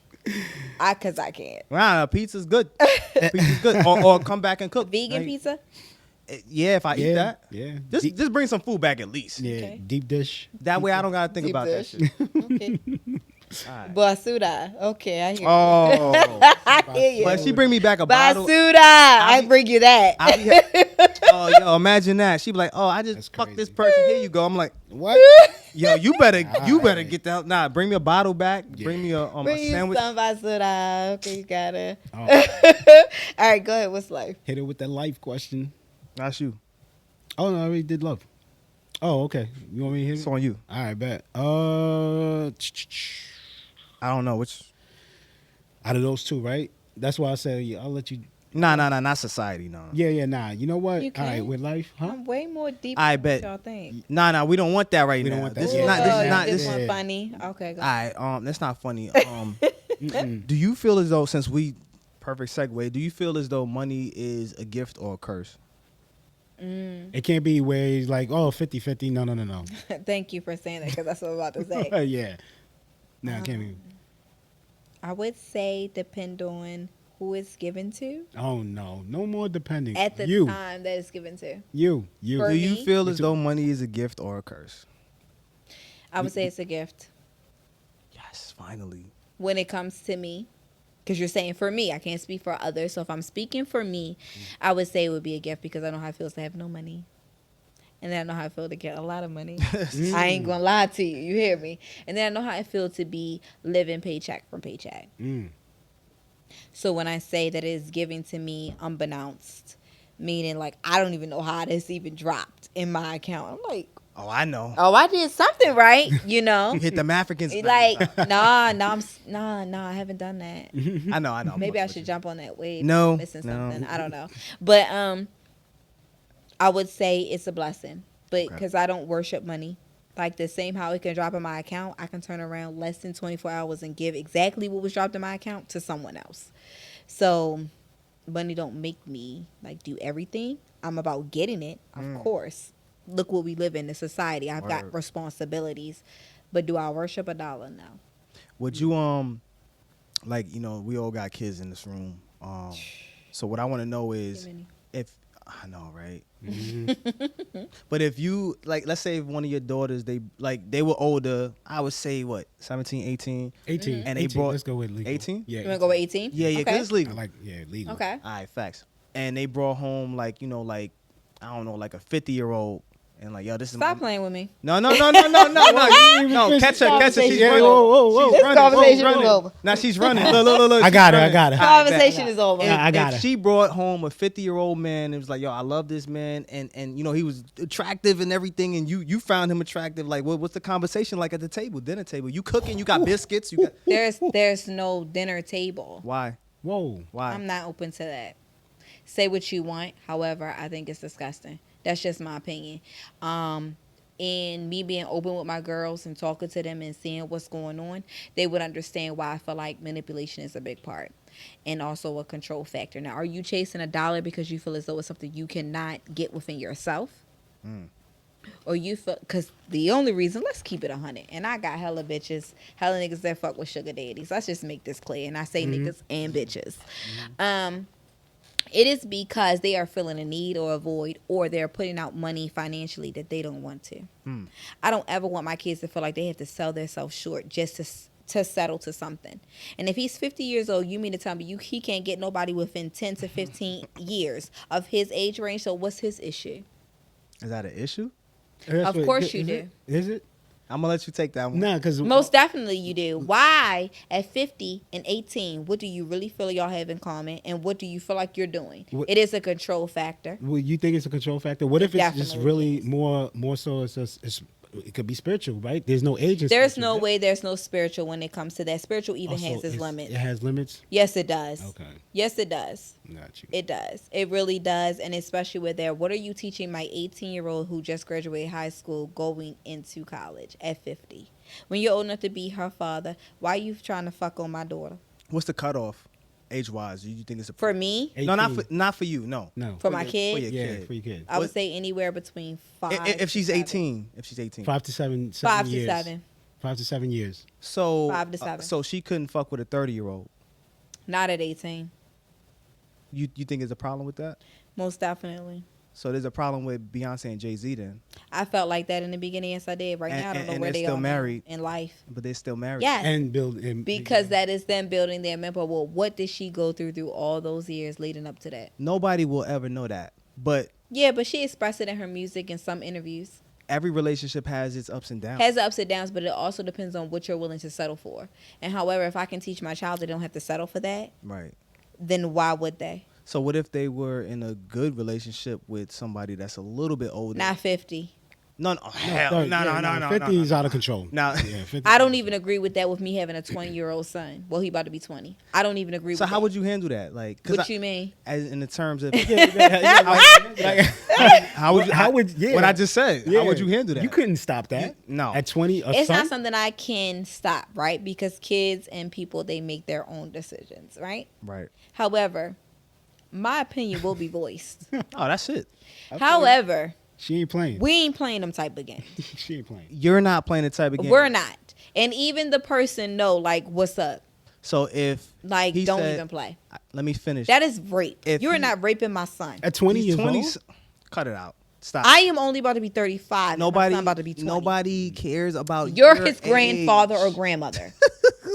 Because I can't. Nah, pizza's good. Pizza's good. Or come back and cook. Vegan Like, pizza? Yeah, if I eat that. Yeah. Just bring some food back at least. Yeah. Okay. Deep dish. That way I don't gotta think Deep about dish. that shit. Okay. Alright. Basuda. Okay, I hear you. Oh, I hear you. but she bring me back a bottle. Basuda. I be- bring you that. I be, oh, yo, imagine that. She be like, oh, I just That's fucked this crazy. person. Here you go. I'm like, What? yo, you better Alright. get the hell. Nah, bring me a bottle back. Yeah. Bring me a Bring you sandwich. some Basuda. Okay, you got it. Oh, All right, go ahead. What's life? hit it with that life question. That's you. Oh no, I already did love. Oh, okay. You want me to hit It's it? on you. All right, bet. I don't know which. Out of those two, right? That's why I said I'll let you. Nah, not society. No. Yeah, nah. You know what? You All right, can. with life, huh? I'm way more deep I than bet. what y'all think. Nah, we don't want that right We now. don't want that. This Yeah. is not. This Oh, is not. this This. one Yeah. funny. Okay, go. All right. That's not funny. Mm-mm. Do you feel as though, since we perfect segue, do you feel as though money is a gift or a curse? It can't be where he's like, oh, 50-50. No. Thank you for saying that because that's what I'm about to say. Yeah. No, it can't be. I would say depend on who it's given to Oh no, no more depending. at the you, time that it's given to. you. For Do you me? feel as though money is a gift or a curse? I would say it's a gift Yes, finally. when it comes to me. Because you're saying for me, I can't speak for others. So if I'm speaking for me, I would say it would be a gift because I know how it feels to have no money. And then I know how it feels to get a lot of money. I ain't going to lie to you. You hear me? And then I know how it feels to be living paycheck from paycheck. Mm. So when I say that it is given to me unbeknownst, meaning like I don't even know how this even dropped in my account. I'm like, Oh, I know. oh, I did something right, you know? You hit them Africans. Like, nah, I haven't done that. I know. Maybe I I'm should with jump on that wave. No, I'm missing no. something. I don't know. But I would say it's a blessing. But Okay. because I don't worship money. Like the same how it can drop in my account, I can turn around less than 24 hours and give exactly what was dropped in my account to someone else. So money don't make me like do everything. I'm about getting it, of course. Look what we live in society. I've got Word. responsibilities. But do I worship a dollar? No. Would you like, we all got kids in this room. So what I want to know is Too many. if I know, right? But if you like, let's say if one of your daughters, they were older, I would say what, 17, 18? 18. And they 18. brought Let's go with legal. 18? Yeah. You want to go with 18? Yeah, yeah, because Okay. it's I legal. like legal. Okay. All right, facts. And they brought home like, you know, like, I don't know, like a 50-year-old, and like, yo, this is Stop playing with me. No, catch her. She's Yeah, running. whoa. She's This running. conversation She's running. is over. Now she's running. Look. I she's got her. running. All right, Conversation is over. I got if it. she brought home a 50-year-old man, it was like, yo, I love this man, and you know he was attractive and everything, and you found him attractive. Like, what's the conversation like at the table, dinner table? You cooking? You got biscuits? You got There's no dinner table. why? Whoa. Why? I'm not open to that. Say what you want. However, I think it's disgusting. That's just my opinion. And me being open with my girls and talking to them and seeing what's going on, they would understand why I feel like manipulation is a big part and also a control factor. Now, are you chasing a dollar because you feel as though it's something you cannot get within yourself? Or you feel, because the only reason, let's keep it 100. And I got hella bitches, hella niggas that fuck with sugar daddies. Let's just make this clear. And I say niggas and bitches. It is because they are feeling a need or a void, or they're putting out money financially that they don't want to. I don't ever want my kids to feel like they have to sell themselves short just to settle to something. And if he's 50 years old, you mean to tell me he can't get nobody within 10 to 15 years of his age range? So what's his issue? Is that an issue? Of course you do. Is it? I'm gonna let you take that one. Nah, because Most definitely you do. Why at 50 and 18, what do you really feel y'all have in common, and what do you feel like you're doing? What- It is a control factor. Well, you think it's a control factor? What if it's just Definitely really is. more so? It could be spiritual, right? There's no age. in There's spiritual, no right? way there's no spiritual when it comes to that. Spiritual even Also, has its It limits. has limits. Yes, it does. Okay, Yes, it does. got you. It does. It really does. And especially with that, what are you teaching my 18-year-old who just graduated high school going into college at 50? When you're old enough to be her father, why are you trying to fuck on my daughter? What's the cutoff, age-wise? Do you think it's a For me, No, not 18. for you. No. No. for my your- kid, for your Yeah, kid. for your kid. I would What- say anywhere between 5 If she's to 7. 18, 5 to 7, 5 to years. 7. 5 to 7 years. So 5 to 7. So she couldn't fuck with a 30-year-old. Not at 18. You think there's a problem with that? Most definitely. So there's a problem with Beyonce and Jay-Z then, I felt like that in the beginning. Yes, I did. Right And- now, I don't know and where they're they still are married. now in life. but they're still married. Yes. And Because that is them building their member. Well, what did she go through all those years leading up to that? Nobody will ever know that. But Yeah, but she expressed it in her music in some interviews. every relationship has its ups and downs. Has ups and downs, but it also depends on what you're willing to settle for. And however, if I can teach my child they don't have to settle for that, Right. then why would they? So what if they were in a good relationship with somebody that's a little bit older? Not 50. No, hell, no. 50 is out of control. Now, Yeah, 50 I don't even agree with that with me having a 20-year-old son. Well, he about to be 20. I don't even agree so with how that. would you handle that? Like, 'cause What I- you mean? as in the terms of Like, how would you? How would- yeah. What I just said? yeah. How would you handle that? You couldn't stop that. No. At 20, a It's son? not something I can stop, right? Because kids and people, they make their own decisions, right? Right. However, my opinion will be voiced. Oh, that's it. However, She ain't playing. we ain't playing them type of games. She ain't playing. You're not playing the type of game. We're not. And even the person know, like, what's up? So if Like, he don't said- even play. let me finish. That is rape. If You are he- not raping my son. At 20 He's years 20 old? Cut it out. Stop. I am only about to be 35. and Nobody. My son about to be 20. Nobody cares about. You're your his grandfather or age. grandmother.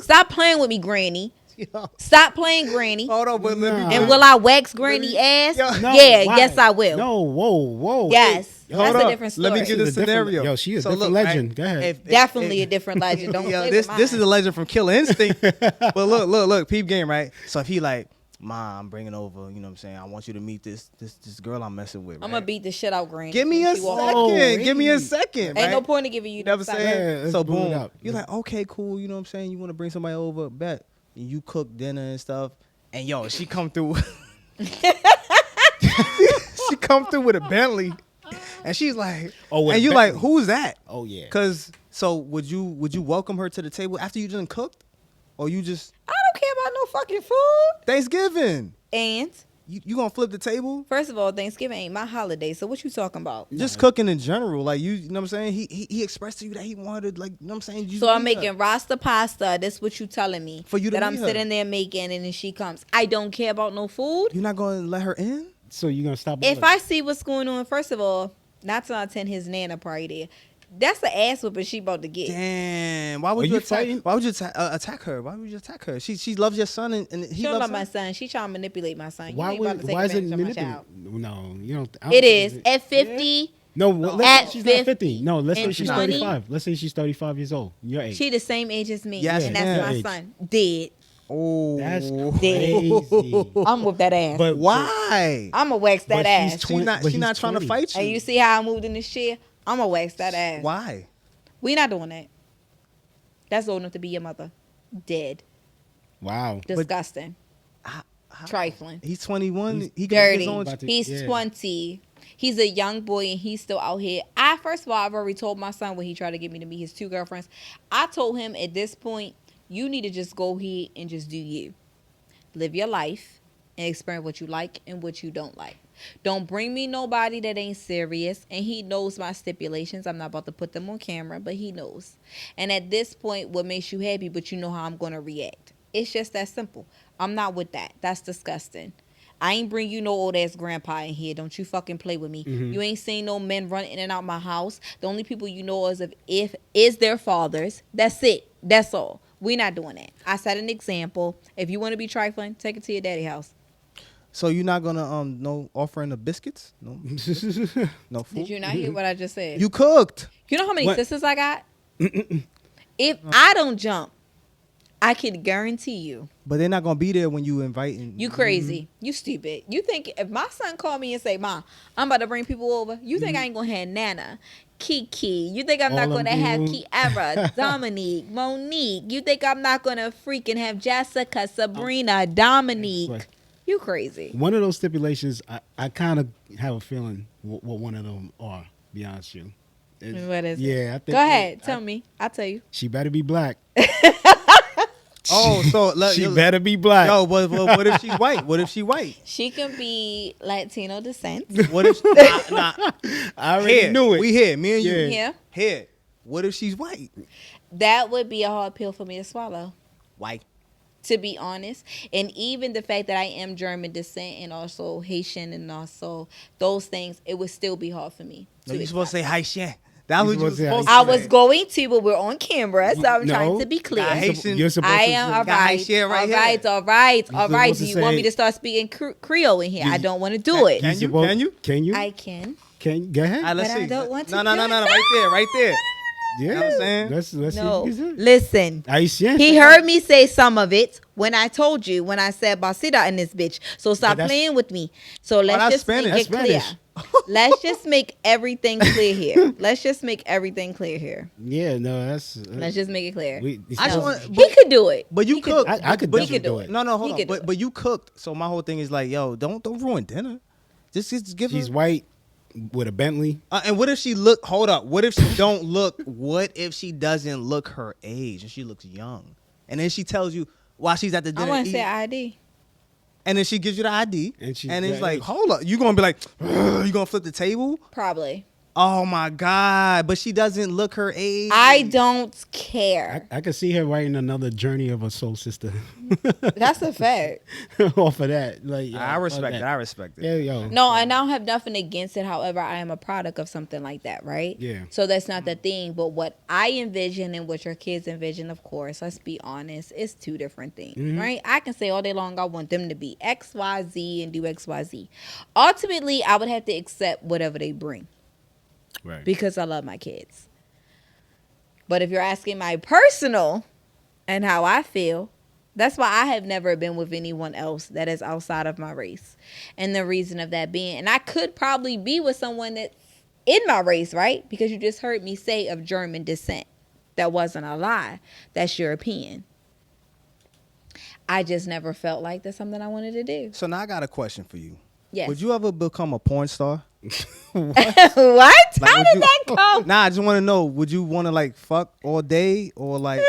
Stop playing with me, Granny. Yo, Stop playing, Granny. hold on, but let me. Nah. And will I wax Granny ass? Yo. No, Yeah, why? yes, I will. No, whoa. Yes. Hold That's up. a different story. Let me give She's this a different- scenario. yo, she a So different look, legend. Go ahead. Definitely a different legend. Don't Yo, play this with this mine. is a legend from Killer Instinct. But look, peep game, right? So if he like, Ma, I'm bringing over, you know what I'm saying? I want you to meet this girl I'm messing with. I'm right? gonna beat the shit out Granny. Give me a She walk- second. Oh, Give me a really? second. Ain't right? no point in giving you You know what I'm the saying? Yeah, let's So boom it boom, up. you're like, okay, cool. You know what I'm saying? You want to bring somebody over? Bet. And you cook dinner and stuff. And yo, she come through. She come through with a Bentley, and she's like, Oh, with and a you like, Bentley. who's that? Oh, yeah. Cause so would you welcome her to the table after you done cooked, or you just I don't care about no fucking food. Thanksgiving? And you gonna flip the table? First of all, Thanksgiving ain't my holiday, so what you talking about? Just cooking in general, like you know what I'm saying. He expressed to you that he wanted, like, you know what I'm saying. You So I'm meet her. making rasta pasta. That's what you telling me. For you to that I'm meet her. sitting there making, and then she comes. I don't care about no food. You're not gonna let her in. So you're gonna stop? If I see what's going on, first of all, not to attend his nana party there. That's the ass whooping she about to get. Damn. Why would Are you you attack? fighting? Why would you attack her? Why would you attack her? She loves your son and he She don't loves love my her. son. She trying to manipulate my son. You why ain't about to take why is it advantage of my manipulated? child. No, you don't. I don't It think is. At 50, No, let's At say she's not 50. 50 No, let's say and she's 20. 35. Let's say she's 35 years old. Your age. she the same age as me. Yes, and ma'am. that's my Age. son. Dead. Oh, That's Dead. crazy. I'm with that ass. But why? I'm going to wax that but ass. she's She's not. but She's not he's trying to 20. fight you. And you see how I moved in this chair? I'm going to wax that ass. Why? We not doing that. That's old enough to be your mother. Dead. Wow. Disgusting. How- Trifling. He's 21. He's He can make his Dirty. own. About to- He's yeah. 20. He's a young boy and he's still out here. First of all, I've already told my son when he tried to get me to meet his 2 girlfriends. I told him at this point, you need to just go ahead and just do you. Live your life and experience what you like and what you don't like. Don't bring me nobody that ain't serious. And he knows my stipulations. I'm not about to put them on camera, but he knows. And at this point, what makes you happy, but you know how I'm going to react. It's just that simple. I'm not with that. That's disgusting. I ain't bring you no old ass grandpa in here. Don't you fucking play with me. Mm-hmm. You ain't seen no men run in and out my house. The only people you know is their fathers. That's it. That's all. We not doing that. I set an example. If you want to be trifling, take it to your daddy house. So you're not gonna no offering the biscuits? No, no food. Did you not hear what I just said? You cooked. You know how many What? sisters I got? If I don't jump, I can guarantee you. But they're not gonna be there when you inviting. You crazy. You stupid. You think if my son called me and say, "Mom, I'm about to bring people over," you think I ain't gonna have Nana, Kiki? You think I'm not All them gonna have people. Kiara, Dominique, Monique? You think I'm not gonna freaking have Jessica, Sabrina, Dominique? Right. You crazy. One of those stipulations, I kind of have a feeling what one of them are. Be honest with you. What is it? Yeah, I think. Go ahead, tell me. I'll tell you. She better be black. Oh, so look, She better be black. Yo, but what if she's white? What if she white? She can be Latino descent. What if nah, I already here, knew it. We here, me and you. Yeah. Yeah. Here. What if she's white? That would be a hard pill for me to swallow, White. to be honest. And even the fact that I am German descent and also Haitian and also those things, it would still be hard for me. No, to you supposed to say accept. Haitian. That's what you supposed was to say supposed I to was say. going to, but we're on camera, so I'm No. trying to be clear. Nah, Haitian. You're supposed I to am say- all Got right. Haitian right all here. right, all right, You're all right. supposed Do to you want say- me to start speaking Creole in here? I don't want to do it. Can you? supposed- Can you? Can you? I can. Can go ahead? All right, let's But I see. don't want to No, do it. right there, right there. Yeah. know what I'm saying? Let's see. No, What you said. listen. Haitian. He heard me say some of it when I told you when I said Basida in this bitch. So stop that's- playing with me. So let's that's just Spanish. make it That's clear. Spanish. Let's just make everything clear here. Let's just make everything clear here. Yeah, no, that's. Let's just make it clear. I just No, want- he could do it. But you He could cooked. do it. I could but definitely could do do it. it. No, He hold on. could do it. But you cooked. So my whole thing is like, yo, don't ruin dinner. Just give She's her. white with a Bentley. And what if she look? Hold up. What if she don't look? What if she doesn't look her age and she looks young? And then she tells you while she's at the I dinner, want to say eating, ID. and then she gives you the ID, And she's and it's that like, age. hold up, you gonna be like, you gonna flip the table? Probably. Oh my god! But she doesn't look her age. I don't care. I could see her writing another Journey of a Soul Sister That's a fact. off of that. Like, I respect it. I respect it. Yeah, yo. No, and I don't have nothing against it. However, I am a product of something like that, right? Yeah. So that's not the thing. But what I envision and what your kids envision, of course, let's be honest, it's two different things, right? I can say all day long I want them to be X, Y, Z and do X, Y, Z. Ultimately, I would have to accept whatever they bring Right. because I love my kids. But if you're asking my personal and how I feel, that's why I have never been with anyone else that is outside of my race. And the reason of that being, and I could probably be with someone that's in my race, right? Because you just heard me say of German descent. That wasn't a lie. That's European. I just never felt like that's something I wanted to do. So now I got a question for you. Yes. Would you ever become a porn star? What? Like, How would did you- that come? Nah, I just want to know. Would you want to like fuck all day or like?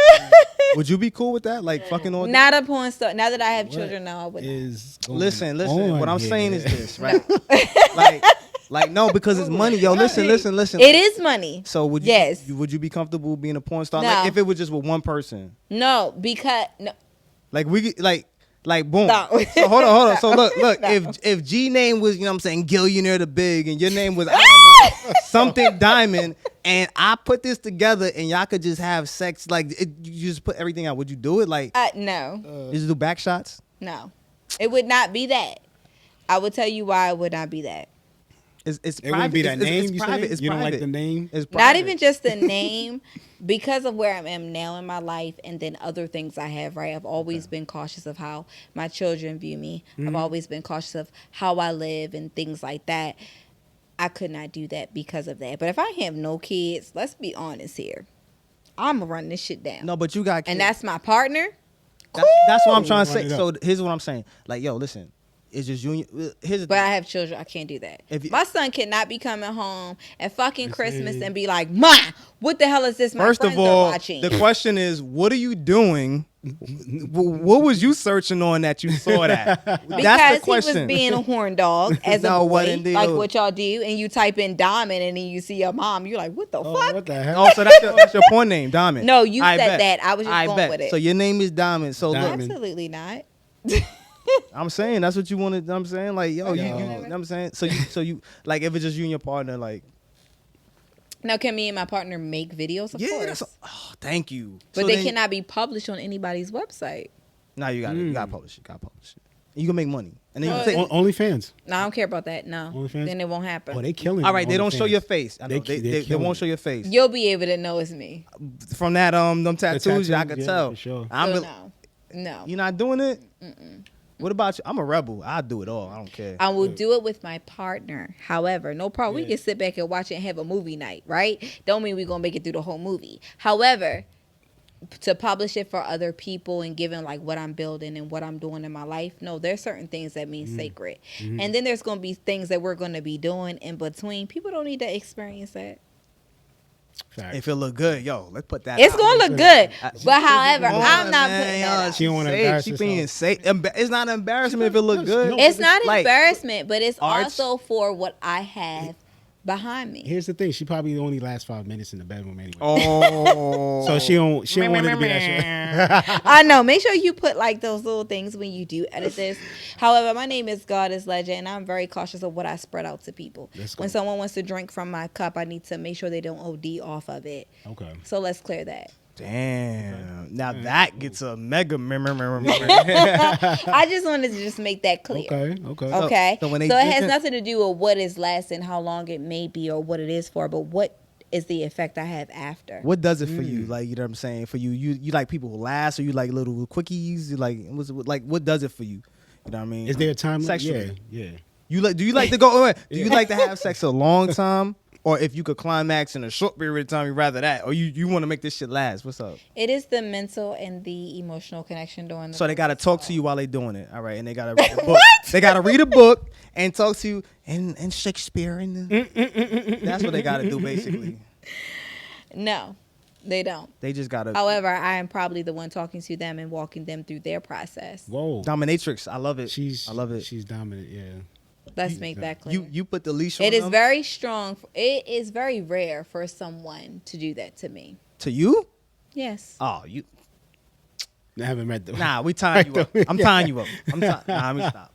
Would you be cool with that? Like fucking all day? Not a porn star. Now that I have What children, no, I would not. is going Listen. on What I'm here? saying is this, right? like no, because it's money. Yo, listen. It is money. So would you? Yes. Would you be comfortable being a porn star? No. Like if it was just with one person? No, because no. Like like boom. No. So hold on. So look. No. If G name was, you know what I'm saying, Gillionaire the Big, and your name was I don't know, something Diamond, and I put this together and y'all could just have sex, like you just put everything out, would you do it? Like No. you just do back shots? No. It would not be that. I will tell you why it would not be that. It's It private. wouldn't be that It's name. You private. say? It's You don't private. like the name? It's private. Not even just the name, because of where I am now in my life and then other things I have, right? I've always been cautious of how my children view me. I've always been cautious of how I live and things like that. I could not do that because of that. But if I have no kids, let's be honest here. I'm going to run this shit down. No, but you got kids. And that's my partner. That's what I'm trying to Run say. it up. So here's what I'm saying. Like, yo, listen. It's just you. Here's the But thing. I have children. I can't do that. If you- My son cannot be coming home at fucking Christmas and be like, "Ma, what the hell is this my First friends of all, are watching?" the question is, what are you doing? What was you searching on that you saw that? That's the Because he question. was being a horn dog as No, a what boy, indeed. like what y'all do, and you type in Diamond, and then you see your mom. You're like, "What the Oh, fuck?" what the hell? Oh, so that's your porn name, Diamond. No, you I said bet. that. I was just going bet. with it. So your name is Diamond. So look, Diamond. Absolutely not. I'm saying that's what you wanted. I'm saying like, yo, you know what I'm saying. So you like if it's just you and your partner, like, Now, can me and my partner make videos? Of yeah, course. that's. Thank you. But So they then- cannot be published on anybody's website. Nah, you gotta publish it. You can make money, and then you Oh, can say, OnlyFans. No, I don't care about that. No. OnlyFans? Then it won't happen. Oh, they killing. all right, they don't OnlyFans. show your face. I know. They They killing won't it. show your face. You'll be able to know it's me. From that them tattoos, I tattoos, could yeah, tell. for sure. I'm So re- no. You're not doing it. What about you? I'm a rebel. I do it all. I don't care. I will do it with my partner. However, no problem. We can sit back and watch it and have a movie night, right? Don't mean we're going to make it through the whole movie. However, to publish it for other people and giving like what I'm building and what I'm doing in my life, no, there's certain things that mean sacred. And then there's going to be things that we're going to be doing in between. People don't need to experience that. Facts. If it look good, yo, let's put that. It's out. going to look good. I- But however, Come I'm on, not man, putting yo, that out. She don't wanna safe. embarrass She being herself. safe. It's not an embarrassment if it look good. No, It's not Like, embarrassment, but it's arts- also for what I have behind me. Here's the thing. She probably only lasts 5 minutes in the bedroom anyway. Oh, So she don't want it to be that shit. I know. Make sure you put like those little things when you do edit this. However, my name is God is Legend, and I'm very cautious of what I spread out to people. Let's When go. someone wants to drink from my cup, I need to make sure they don't OD off of it. Okay. So let's clear that. damn. Now that gets a mega. I just wanted to just make that clear. Okay. Okay. So when they So it has drinking- nothing to do with what is lasting, how long it may be, or what it is for, but what is the effect I have after. What does it for you? Like, you know what I'm saying? For you like people who last, or you like little quickies? You like what does it for you? You know what I mean? Is there a time limit? Sexually. Yeah. You like? Do you like to go? Wait, do you like to have sex a long time, or if you could climax in a short period of time, you rather that, or you want to make this shit last? What's up? It is the mental and the emotional connection during the So they gotta process. talk to you while they doing it, all right? And they gotta read a book. They gotta read a book and talk to you in Shakespeare, and that's what they gotta do basically. No, they don't. They just gotta. However, I am probably the one talking to them and walking them through their process. Whoa. Dominatrix, I love it. I love it. She's dominant. Yeah. Let's make that clear. You put the leash on It is them? very strong. It is very rare for someone to do that to me. To you? Yes. Oh, you. I haven't met them. Nah, we tying you up. I'm tying you up. Nah, let me stop.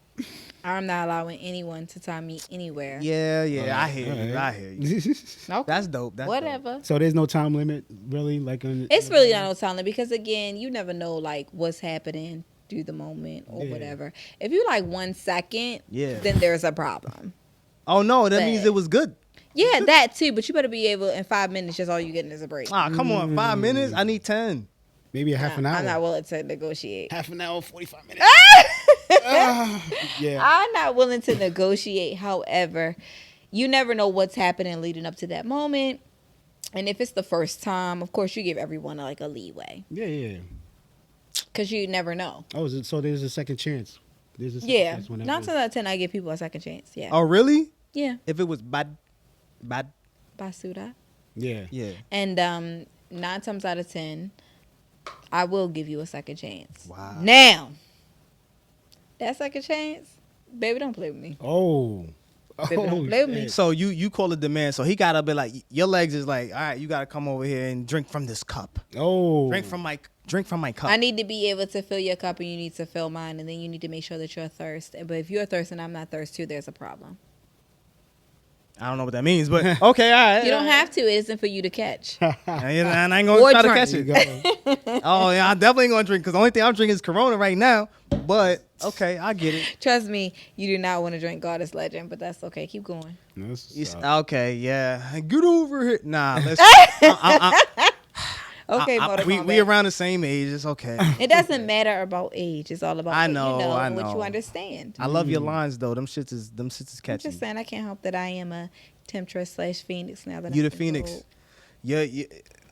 I'm not allowing anyone to tie me anywhere. Yeah, I hear you. Alright. I hear you. Okay. That's dope. That's Whatever. So there's no time limit, really? Like It's really not no telling because again, you never know like what's happening through the moment or Yeah. whatever. If you like 1 second, Yeah. then there's a problem. Oh no, that But- means it was good. Yeah, that too. But you better be able in 5 minutes. Just all you getting is a break. Ah, come on, 5 minutes. I need 10. maybe a half an hour. I'm not willing to negotiate. Half an hour, 45 minutes. Yeah. I'm not willing to negotiate. However, you never know what's happening leading up to that moment. And if it's the first time, of course, you give everyone like a leeway Yeah. because you never know. Oh, so there's a second chance. There's a second Yeah, chance whenever. 9 times out of 10, I give people a second chance. Yeah, Oh really? yeah, If it was bad. basura. Yeah. Yeah. And 9 times out of 10, I will give you a second chance. Wow. Now, that second chance, baby, don't play with me. Oh. Baby, don't play with me. shit. So you call it demand. So he gotta be like, your legs is like, all right, you gotta come over here and drink from this cup. Oh. Drink from my cup. I need to be able to fill your cup and you need to fill mine, and then you need to make sure that you're thirsty. But if you're thirsty and I'm not thirsty, there's a problem. I don't know what that means, but okay, all right. You don't have to. It isn't for you to catch. And I ain't gonna Or try to drink. catch There it. you go. Oh yeah, I definitely ain't gonna drink because the only thing I'm drinking is Corona right now. But okay, I get it. Trust me, you do not want to drink Goddess Legend, but that's okay. Keep going. That's It's, what's up. okay, yeah. Get over here. Nah, let's. Okay, Motor we Combat. around the same age. It's okay. It doesn't matter about age. It's all about I what know, you know I and what know. you understand. I love your lines though. Them shits is I'm catchy. just saying, I can't help that I am a temptress / Phoenix now that You I'm the Phoenix. old. Yeah,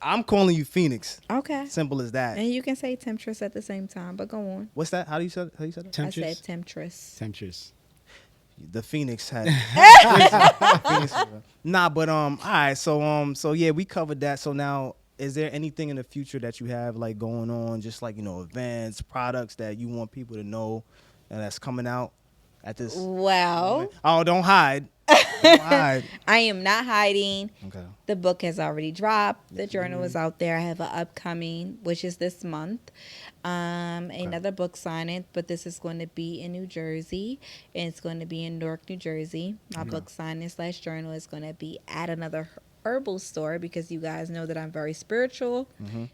I'm calling you Phoenix. Okay. Simple as that. And you can say temptress at the same time, but go on. What's that? How you said that? I Temptress. said temptress. Temptress. The Phoenix had. Phoenix. Nah, but all right. So yeah, we covered that. So now, is there anything in the future that you have like going on, just like events, products that you want people to know, and that's coming out at this? Well, Oh, don't hide. Don't hide. I am not hiding. Okay. The book has already dropped. The journal is out there. I have an upcoming, which is this month. Another book signing, but this is going to be in New Jersey, and it's going to be in Newark, New Jersey. My book signing / journal is going to be at another herbal store because you guys know that I'm very spiritual.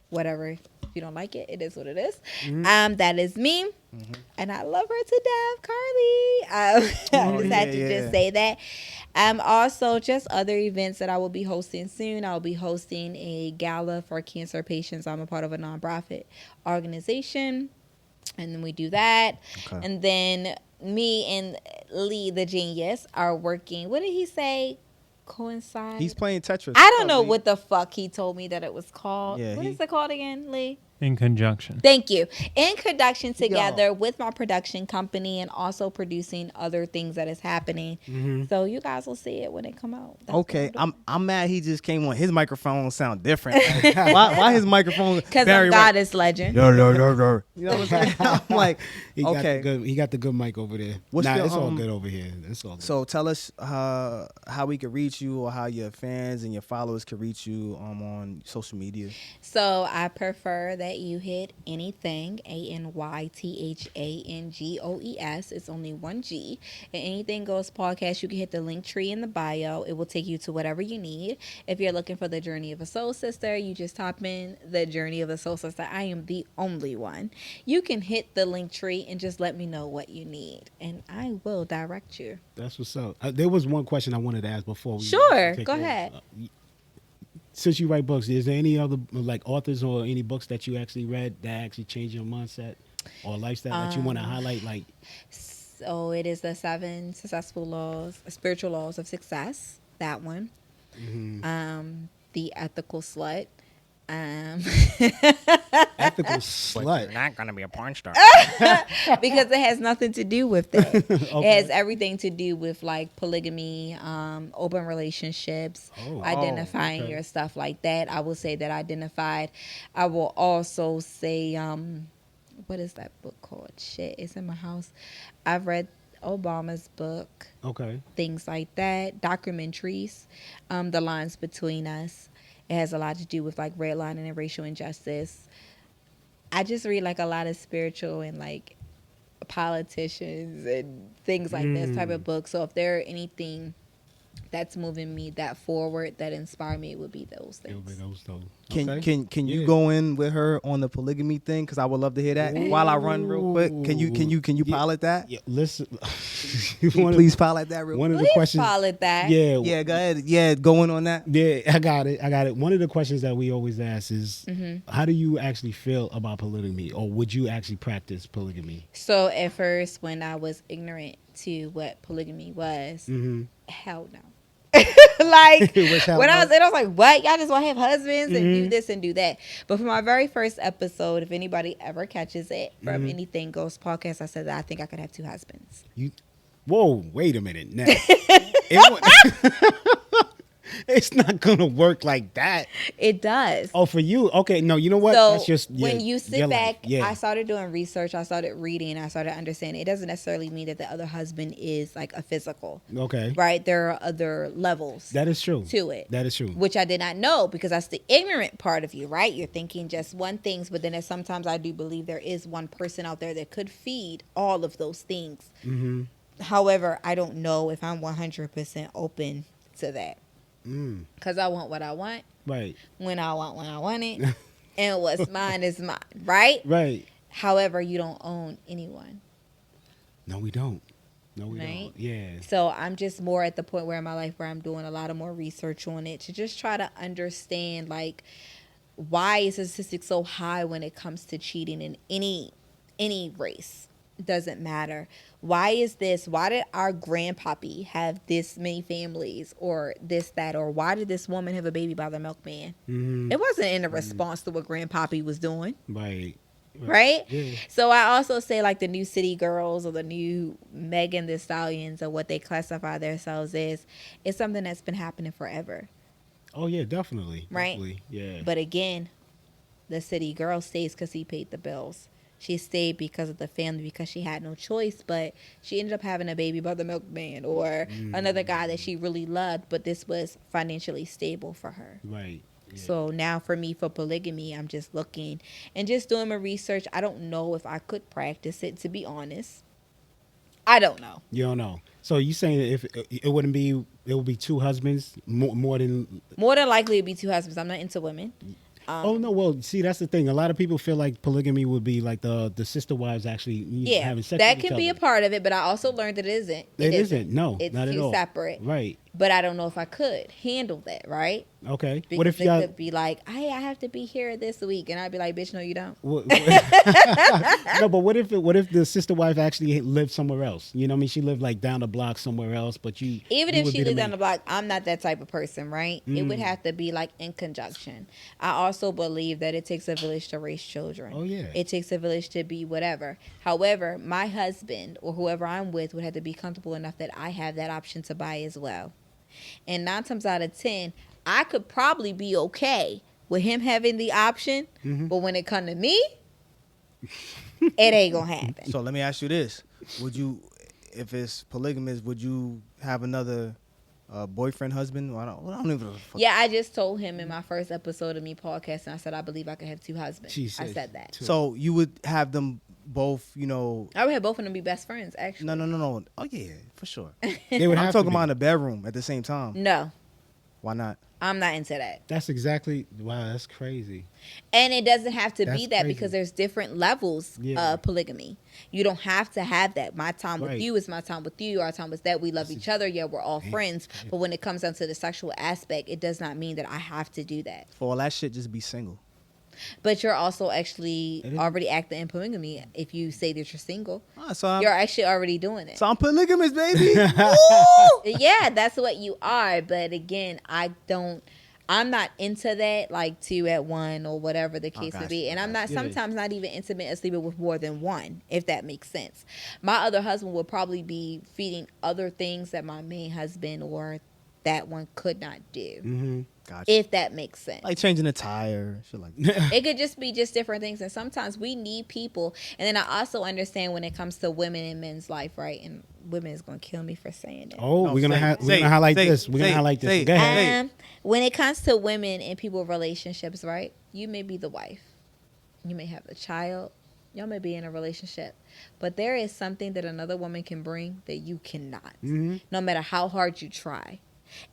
Whatever. If you don't like it, it is what it is. That is me. And I love her to death, Carly. I just had to just say that. Also, just other events that I will be hosting soon. I'll be hosting a gala for cancer patients. I'm a part of a nonprofit organization. And then we do that. Okay. And then me and Lee, the genius, are working. What did he say? Coincide? He's playing Tetris. I don't know what the fuck he told me that it was called. Yeah, What is it called again, Lee? In conjunction. Thank you. In conjunction together with my production company and also producing other things that is happening. So you guys will see it when it come out. That's Okay, what I'm I'm mad he just came on. His microphone sound different. Like, why his microphone? because very I'm Goddess Legend. You know what I'm saying? I'm like, He got okay. the good, he got the good mic over there. What's nah, the, it's all um, good over here. It's all good. So tell us how we could reach you, or how your fans and your followers could reach you on social media. So I prefer that you hit anything, ANYTHANGOES. It's only one G. And Anything Goes podcast, you can hit the link tree in the bio. It will take you to whatever you need. If you're looking for the Journey of a Soul Sister, you just type in the Journey of a Soul Sister. I am the only one. You can hit the link tree and just let me know what you need, and I will direct you. That's what's up. There was one question I wanted to ask before we Sure, take go off. ahead. Since you write books, is there any other like authors or any books that you actually read that actually changed your mindset or lifestyle that you want to highlight? Like, So it is the 7 spiritual laws of success. That one. The Ethical Slut. ethical slut. Not gonna be a porn star. Because it has nothing to do with that. Okay. It has everything to do with like polygamy, open relationships, Oh. identifying okay. your stuff like that. I will say that identified. I will also say, what is that book called? Shit, it's in my house. I've read Obama's book, Okay. things like that, documentaries, The Lines Between Us. It has a lot to do with like redlining and racial injustice. I just read like a lot of spiritual and like politicians and things like this type of book. So if there are anything that's moving me that forward, that inspire me, it would be those It'll be things. those though. Can Okay. can you Yeah. go in with her on the polygamy thing? Because I would love to hear that. While I run real quick, can you Yeah. pilot that? Yeah, listen. Can you please pilot that real quick? One of the Please questions. pilot that. Yeah. Yeah, go ahead. Yeah, going on that. Yeah, I got it. One of the questions that we always ask is, Mm-hmm. how do you actually feel about polygamy, or would you actually practice polygamy? So at first, when I was ignorant to what polygamy was, Mm-hmm. hell no. Like It was hell when I no. was in, I was like, "What? Y'all just want to have husbands and Mm-hmm. do this and do that?" But for my very first episode, if anybody ever catches it Mm-hmm. from Anything Goes podcast, I said that I think I could have 2 husbands. Whoa, wait a minute. Now, it It's not gonna work like that. It does. Oh, for you? Okay, no. You know what? So That's just when your- you your sit life. back, Yeah. I started doing research. I started reading. I started understanding. It doesn't necessarily mean that the other husband is like a physical, Okay. right? There are other levels That is true. to it. That is true. Which I did not know because that's the ignorant part of you, right? You're thinking just one things, but then sometimes I do believe there is one person out there that could feed all of those things. Mm-hmm. However, I don't know if I'm 100% open to that because I want what I want Right. when I want it, and what's mine is mine, right? Right. However, you don't own anyone. No, we don't. No, we Right? don't. Yeah. So I'm just more at the point where in my life where I'm doing a lot of more research on it to just try to understand like why is the statistic so high when it comes to cheating in any race. It doesn't matter. Why is this? Why did our grandpappy have this many families or this, that, or why did this woman have a baby by the milkman? Mm-hmm. It wasn't in a response to what grandpappy was doing. Right. Right? Yeah. So I also say like the new city girls or the new Megan Thee Stallions or what they classify themselves as, it's something that's been happening forever. Oh yeah, definitely. Right? Definitely. Yeah. But again, the city girl stays because he paid the bills. She stayed because of the family, because she had no choice, but she ended up having a baby by the milkman or another guy that she really loved, but this was financially stable for her. Right. Yeah. So now for me, for polygamy, I'm just looking and just doing my research. I don't know if I could practice it, to be honest. I don't know. You don't know. So you saying if it wouldn't be, it would be two husbands more than. More than likely, it'd be two husbands. I'm not into women. Oh no! Well, see, that's the thing. A lot of people feel like polygamy would be like the sister wives actually Yeah, having sex. that with each can be a other. part of it, but I also learned that it isn't. It isn't. No, it's not at two all. separate. Right. But I don't know if I could handle that, right? Okay. Because What if it y'all? could be like, hey, I have to be here this week, and I'd be like, bitch, no, you don't. No, but what if the sister wife actually lived somewhere else? You know what I mean? She lived like down the block somewhere else, but you Even you if would she be lived man. down the block, I'm not that type of person, right? It would have to be like in conjunction. I also believe that it takes a village to raise children. Oh, yeah. It takes a village to be whatever. However, my husband or whoever I'm with would have to be comfortable enough that I have that option to buy as well. And 9 times out of 10, I could probably be okay with him having the option, but when it come to me, it ain't gonna happen. So let me ask you this: would you, if it's polygamous, would you have another boyfriend, husband? Well, I don't even know. Yeah, I just told him in my first episode of me podcasting, I said I believe I could have 2 husbands. Jesus. I said that. So you would have them both, you know? I would have both of them be best friends, actually. No. Oh yeah, for sure. They would I'm have talking to be. about in the bedroom at the same time. No, Why not? I'm not into that. That's exactly. Wow, that's crazy. And it doesn't have to be That's that crazy. because there's different levels Yeah. of polygamy. You don't have to have that. My time with Right. you is my time with you. Our time is that. We love each other. Yeah, we're all friends. But when it comes down to the sexual aspect, it does not mean that I have to do that. For all that shit, just be single. But you're also actually It is- already acting in polygamy if you say that you're single. So I'm, You're actually already doing it. so I'm polygamous, baby. Yeah, that's what you are. But again, I'm not into that, like 2 at 1 or whatever the case would be. And I'm not sometimes not even intimate and sleeping with more than one, if that makes sense. My other husband would probably be feeding other things that my main husband or that one could not do, Mm-hmm. Gotcha. if that makes sense. Like changing a tire, shit like that. It could just be just different things. And sometimes we need people. And then I also understand when it comes to women in men's life, right? And women is going to kill me for saying it. Oh, No, we're gonna say it, highlight say it, this. We're say gonna it, highlight say this. it. Go ahead. When it comes to women and people relationships, right? You may be the wife. You may have a child. Y'all may be in a relationship. But there is something that another woman can bring that you cannot. Mm-hmm. No matter how hard you try.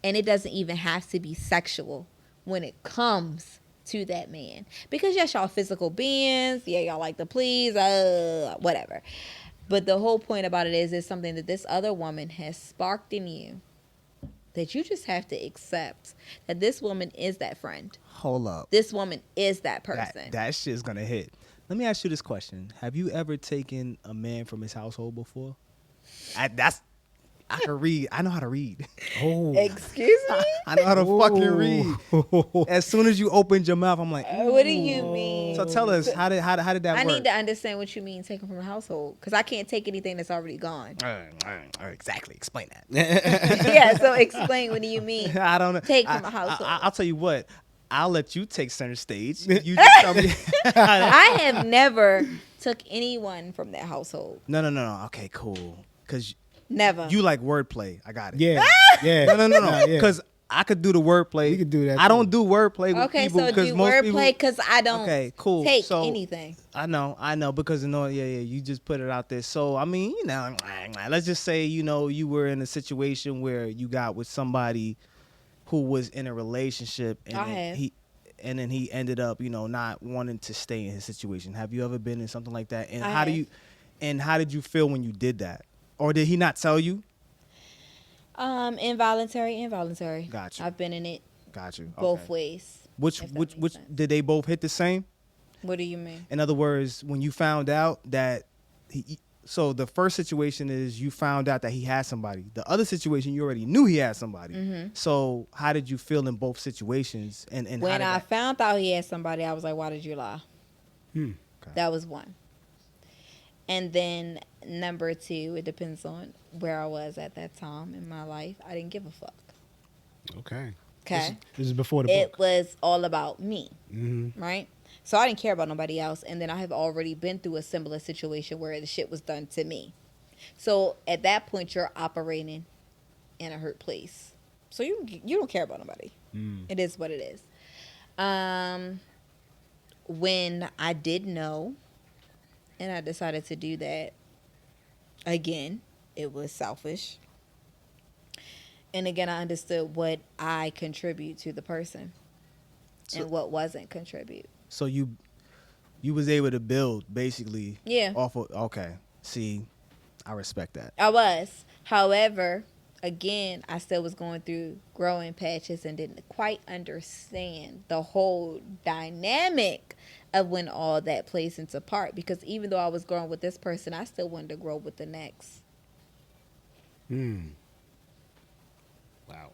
And it doesn't even have to be sexual when it comes to that man. Because yes, y'all physical beings. Yeah, y'all like to please. Whatever. But the whole point about it is something that this other woman has sparked in you that you just have to accept that this woman is that friend. Hold up. This woman is that person. That shit's gonna hit. Let me ask you this question: have you ever taken a man from his household before? I can read. I know how to read. Oh, Excuse me? I know how to fucking read. As soon as you opened your mouth, I'm like, What do you mean? So tell us, how did that I work? need to understand what you mean taken from a household, because I can't take anything that's already gone. All right, exactly. Explain that. Yeah, so explain, what do you mean? I don't know. Take from a household. I'll tell you what. I'll let you take center stage. You just tell me. I have never took anyone from that household. No. Okay, cool. Because Never. you like wordplay. I got it. Yeah, yeah. No. Yeah. Because I could do the wordplay. We could do that, I don't too. do wordplay with Okay, people so because do most people. wordplay, because I don't Okay, cool. take So, anything. I know, because you just put it out there. So I mean, let's just say you were in a situation where you got with somebody who was in a relationship, and then he ended up, not wanting to stay in his situation. Have you ever been in something like that? And how did you feel when you did that? Or did he not tell you? Involuntary. Got you. I've been in it Got you. both Okay. ways. Which if that which makes which sense. did they both hit the same? What do you mean? In other words, when you found out that so the first situation is you found out that he had somebody. The other situation, you already knew he had somebody. Mm-hmm. So how did you feel in both situations? And how When did I that- found out he had somebody, I was like, why did you lie? Okay. That was one. And then number two, it depends on where I was at that time in my life. I didn't give a fuck. Okay. Okay. This is before the It book. was all about me. Mm-hmm. Right? So I didn't care about nobody else. And then I have already been through a similar situation where the shit was done to me. So at that point, you're operating in a hurt place. So you don't care about nobody. It is what it is. When I did know and I decided to do that, again, it was selfish. And again, I understood what I contribute to the person and what wasn't contribute. So you was able to build basically. Yeah. Off of, okay. See, I respect that. I was. However, again, I still was going through growing patches and didn't quite understand the whole dynamic of when all that plays into part. Because even though I was growing with this person, I still wanted to grow with the next. Wow.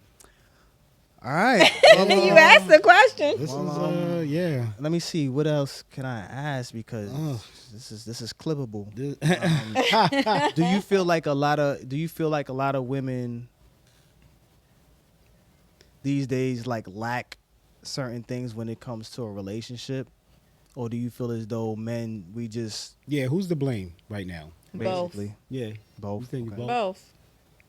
All right. You asked the question. This is yeah. Let me see. What else can I ask? Because this is clippable. Do you feel like a lot of women these days like lack certain things when it comes to a relationship? Or do you feel as though men, we just Yeah, who's to blame right now? Both. basically Yeah. both? You think Okay. both? Both.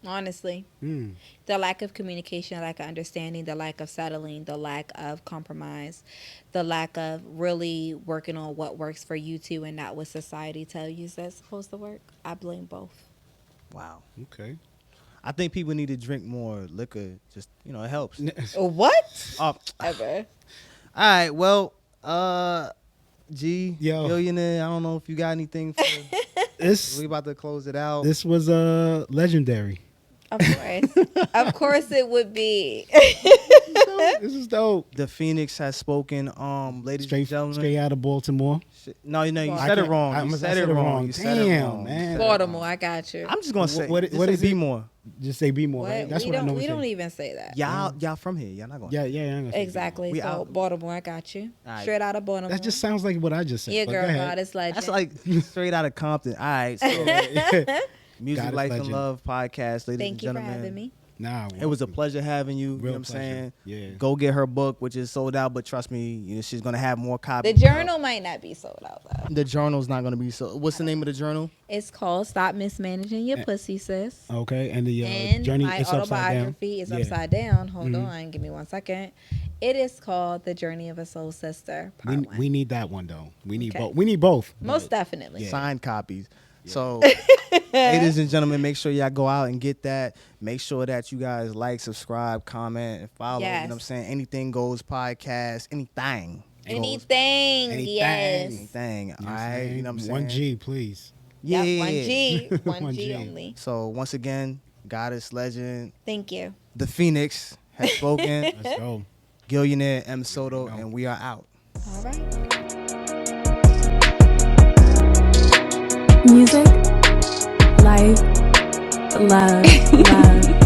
Honestly. Mm. The lack of communication, the lack of understanding, the lack of settling, the lack of compromise, the lack of really working on what works for you two and not what society tells you that's supposed to work. I blame both. Wow. Okay. I think people need to drink more liquor. Just it helps. What? All Ever. right. Well, G, Yo. billionaire. I don't know if you got anything. This We about to close it out. this was legendary. Of course. Of course it would be. This is dope. The Phoenix has spoken. Ladies and gentlemen. Straight out of Baltimore. No, you I said it can't- wrong. I You must- I said it wrong. You said it Damn, wrong. man. Baltimore, I got you. I'm just gonna say. What just is say be it? more. Just say be more. What? Right? That's we what I don't know. we don't even say that. Y'all from here. Y'all not going. Yeah. I ain't gonna say Exactly. We So out. Baltimore, I got you. All right. Straight out of Baltimore. That just sounds like what I just said. Yeah, but girl, go ahead. goddess legend. That's like straight out of Compton. All right. So Music Goddess Life and legend. Love podcast, ladies Thank and you for gentlemen. having me. Nah, It was a pleasure having you. You know Real what I'm saying? pleasure. Yeah. Go get her book, which is sold out, but trust me, she's gonna have more copies. The journal might not be sold out though. The journal's not gonna be sold. What's the name of the journal? It's called Stop Mismanaging Your Pussy, Sis. Okay, and the And journey my is upside down. autobiography is Yeah. upside down. Hold on, give me 1 second. It is called The Journey of a Soul Sister, Part 1. We need that one though. We need Okay. both. We need both. Most definitely. Yeah. Signed copies. So, ladies and gentlemen, make sure y'all go out and get that. Make sure that you guys like, subscribe, comment, and follow. You know Yes. what I'm saying? Anything Goes podcast. Anything. Anything, Anything. yes. Anything. All You know what I'm right. saying? You know what I'm saying? 1G, please. Yeah. Yep, 1G. 1G 1G. only. So, once again, Goddess Legend, Thank you. the Phoenix has spoken. Let's go. Gillionaire M. Soto, There we go. and we are out. All right. Music, life, love, love.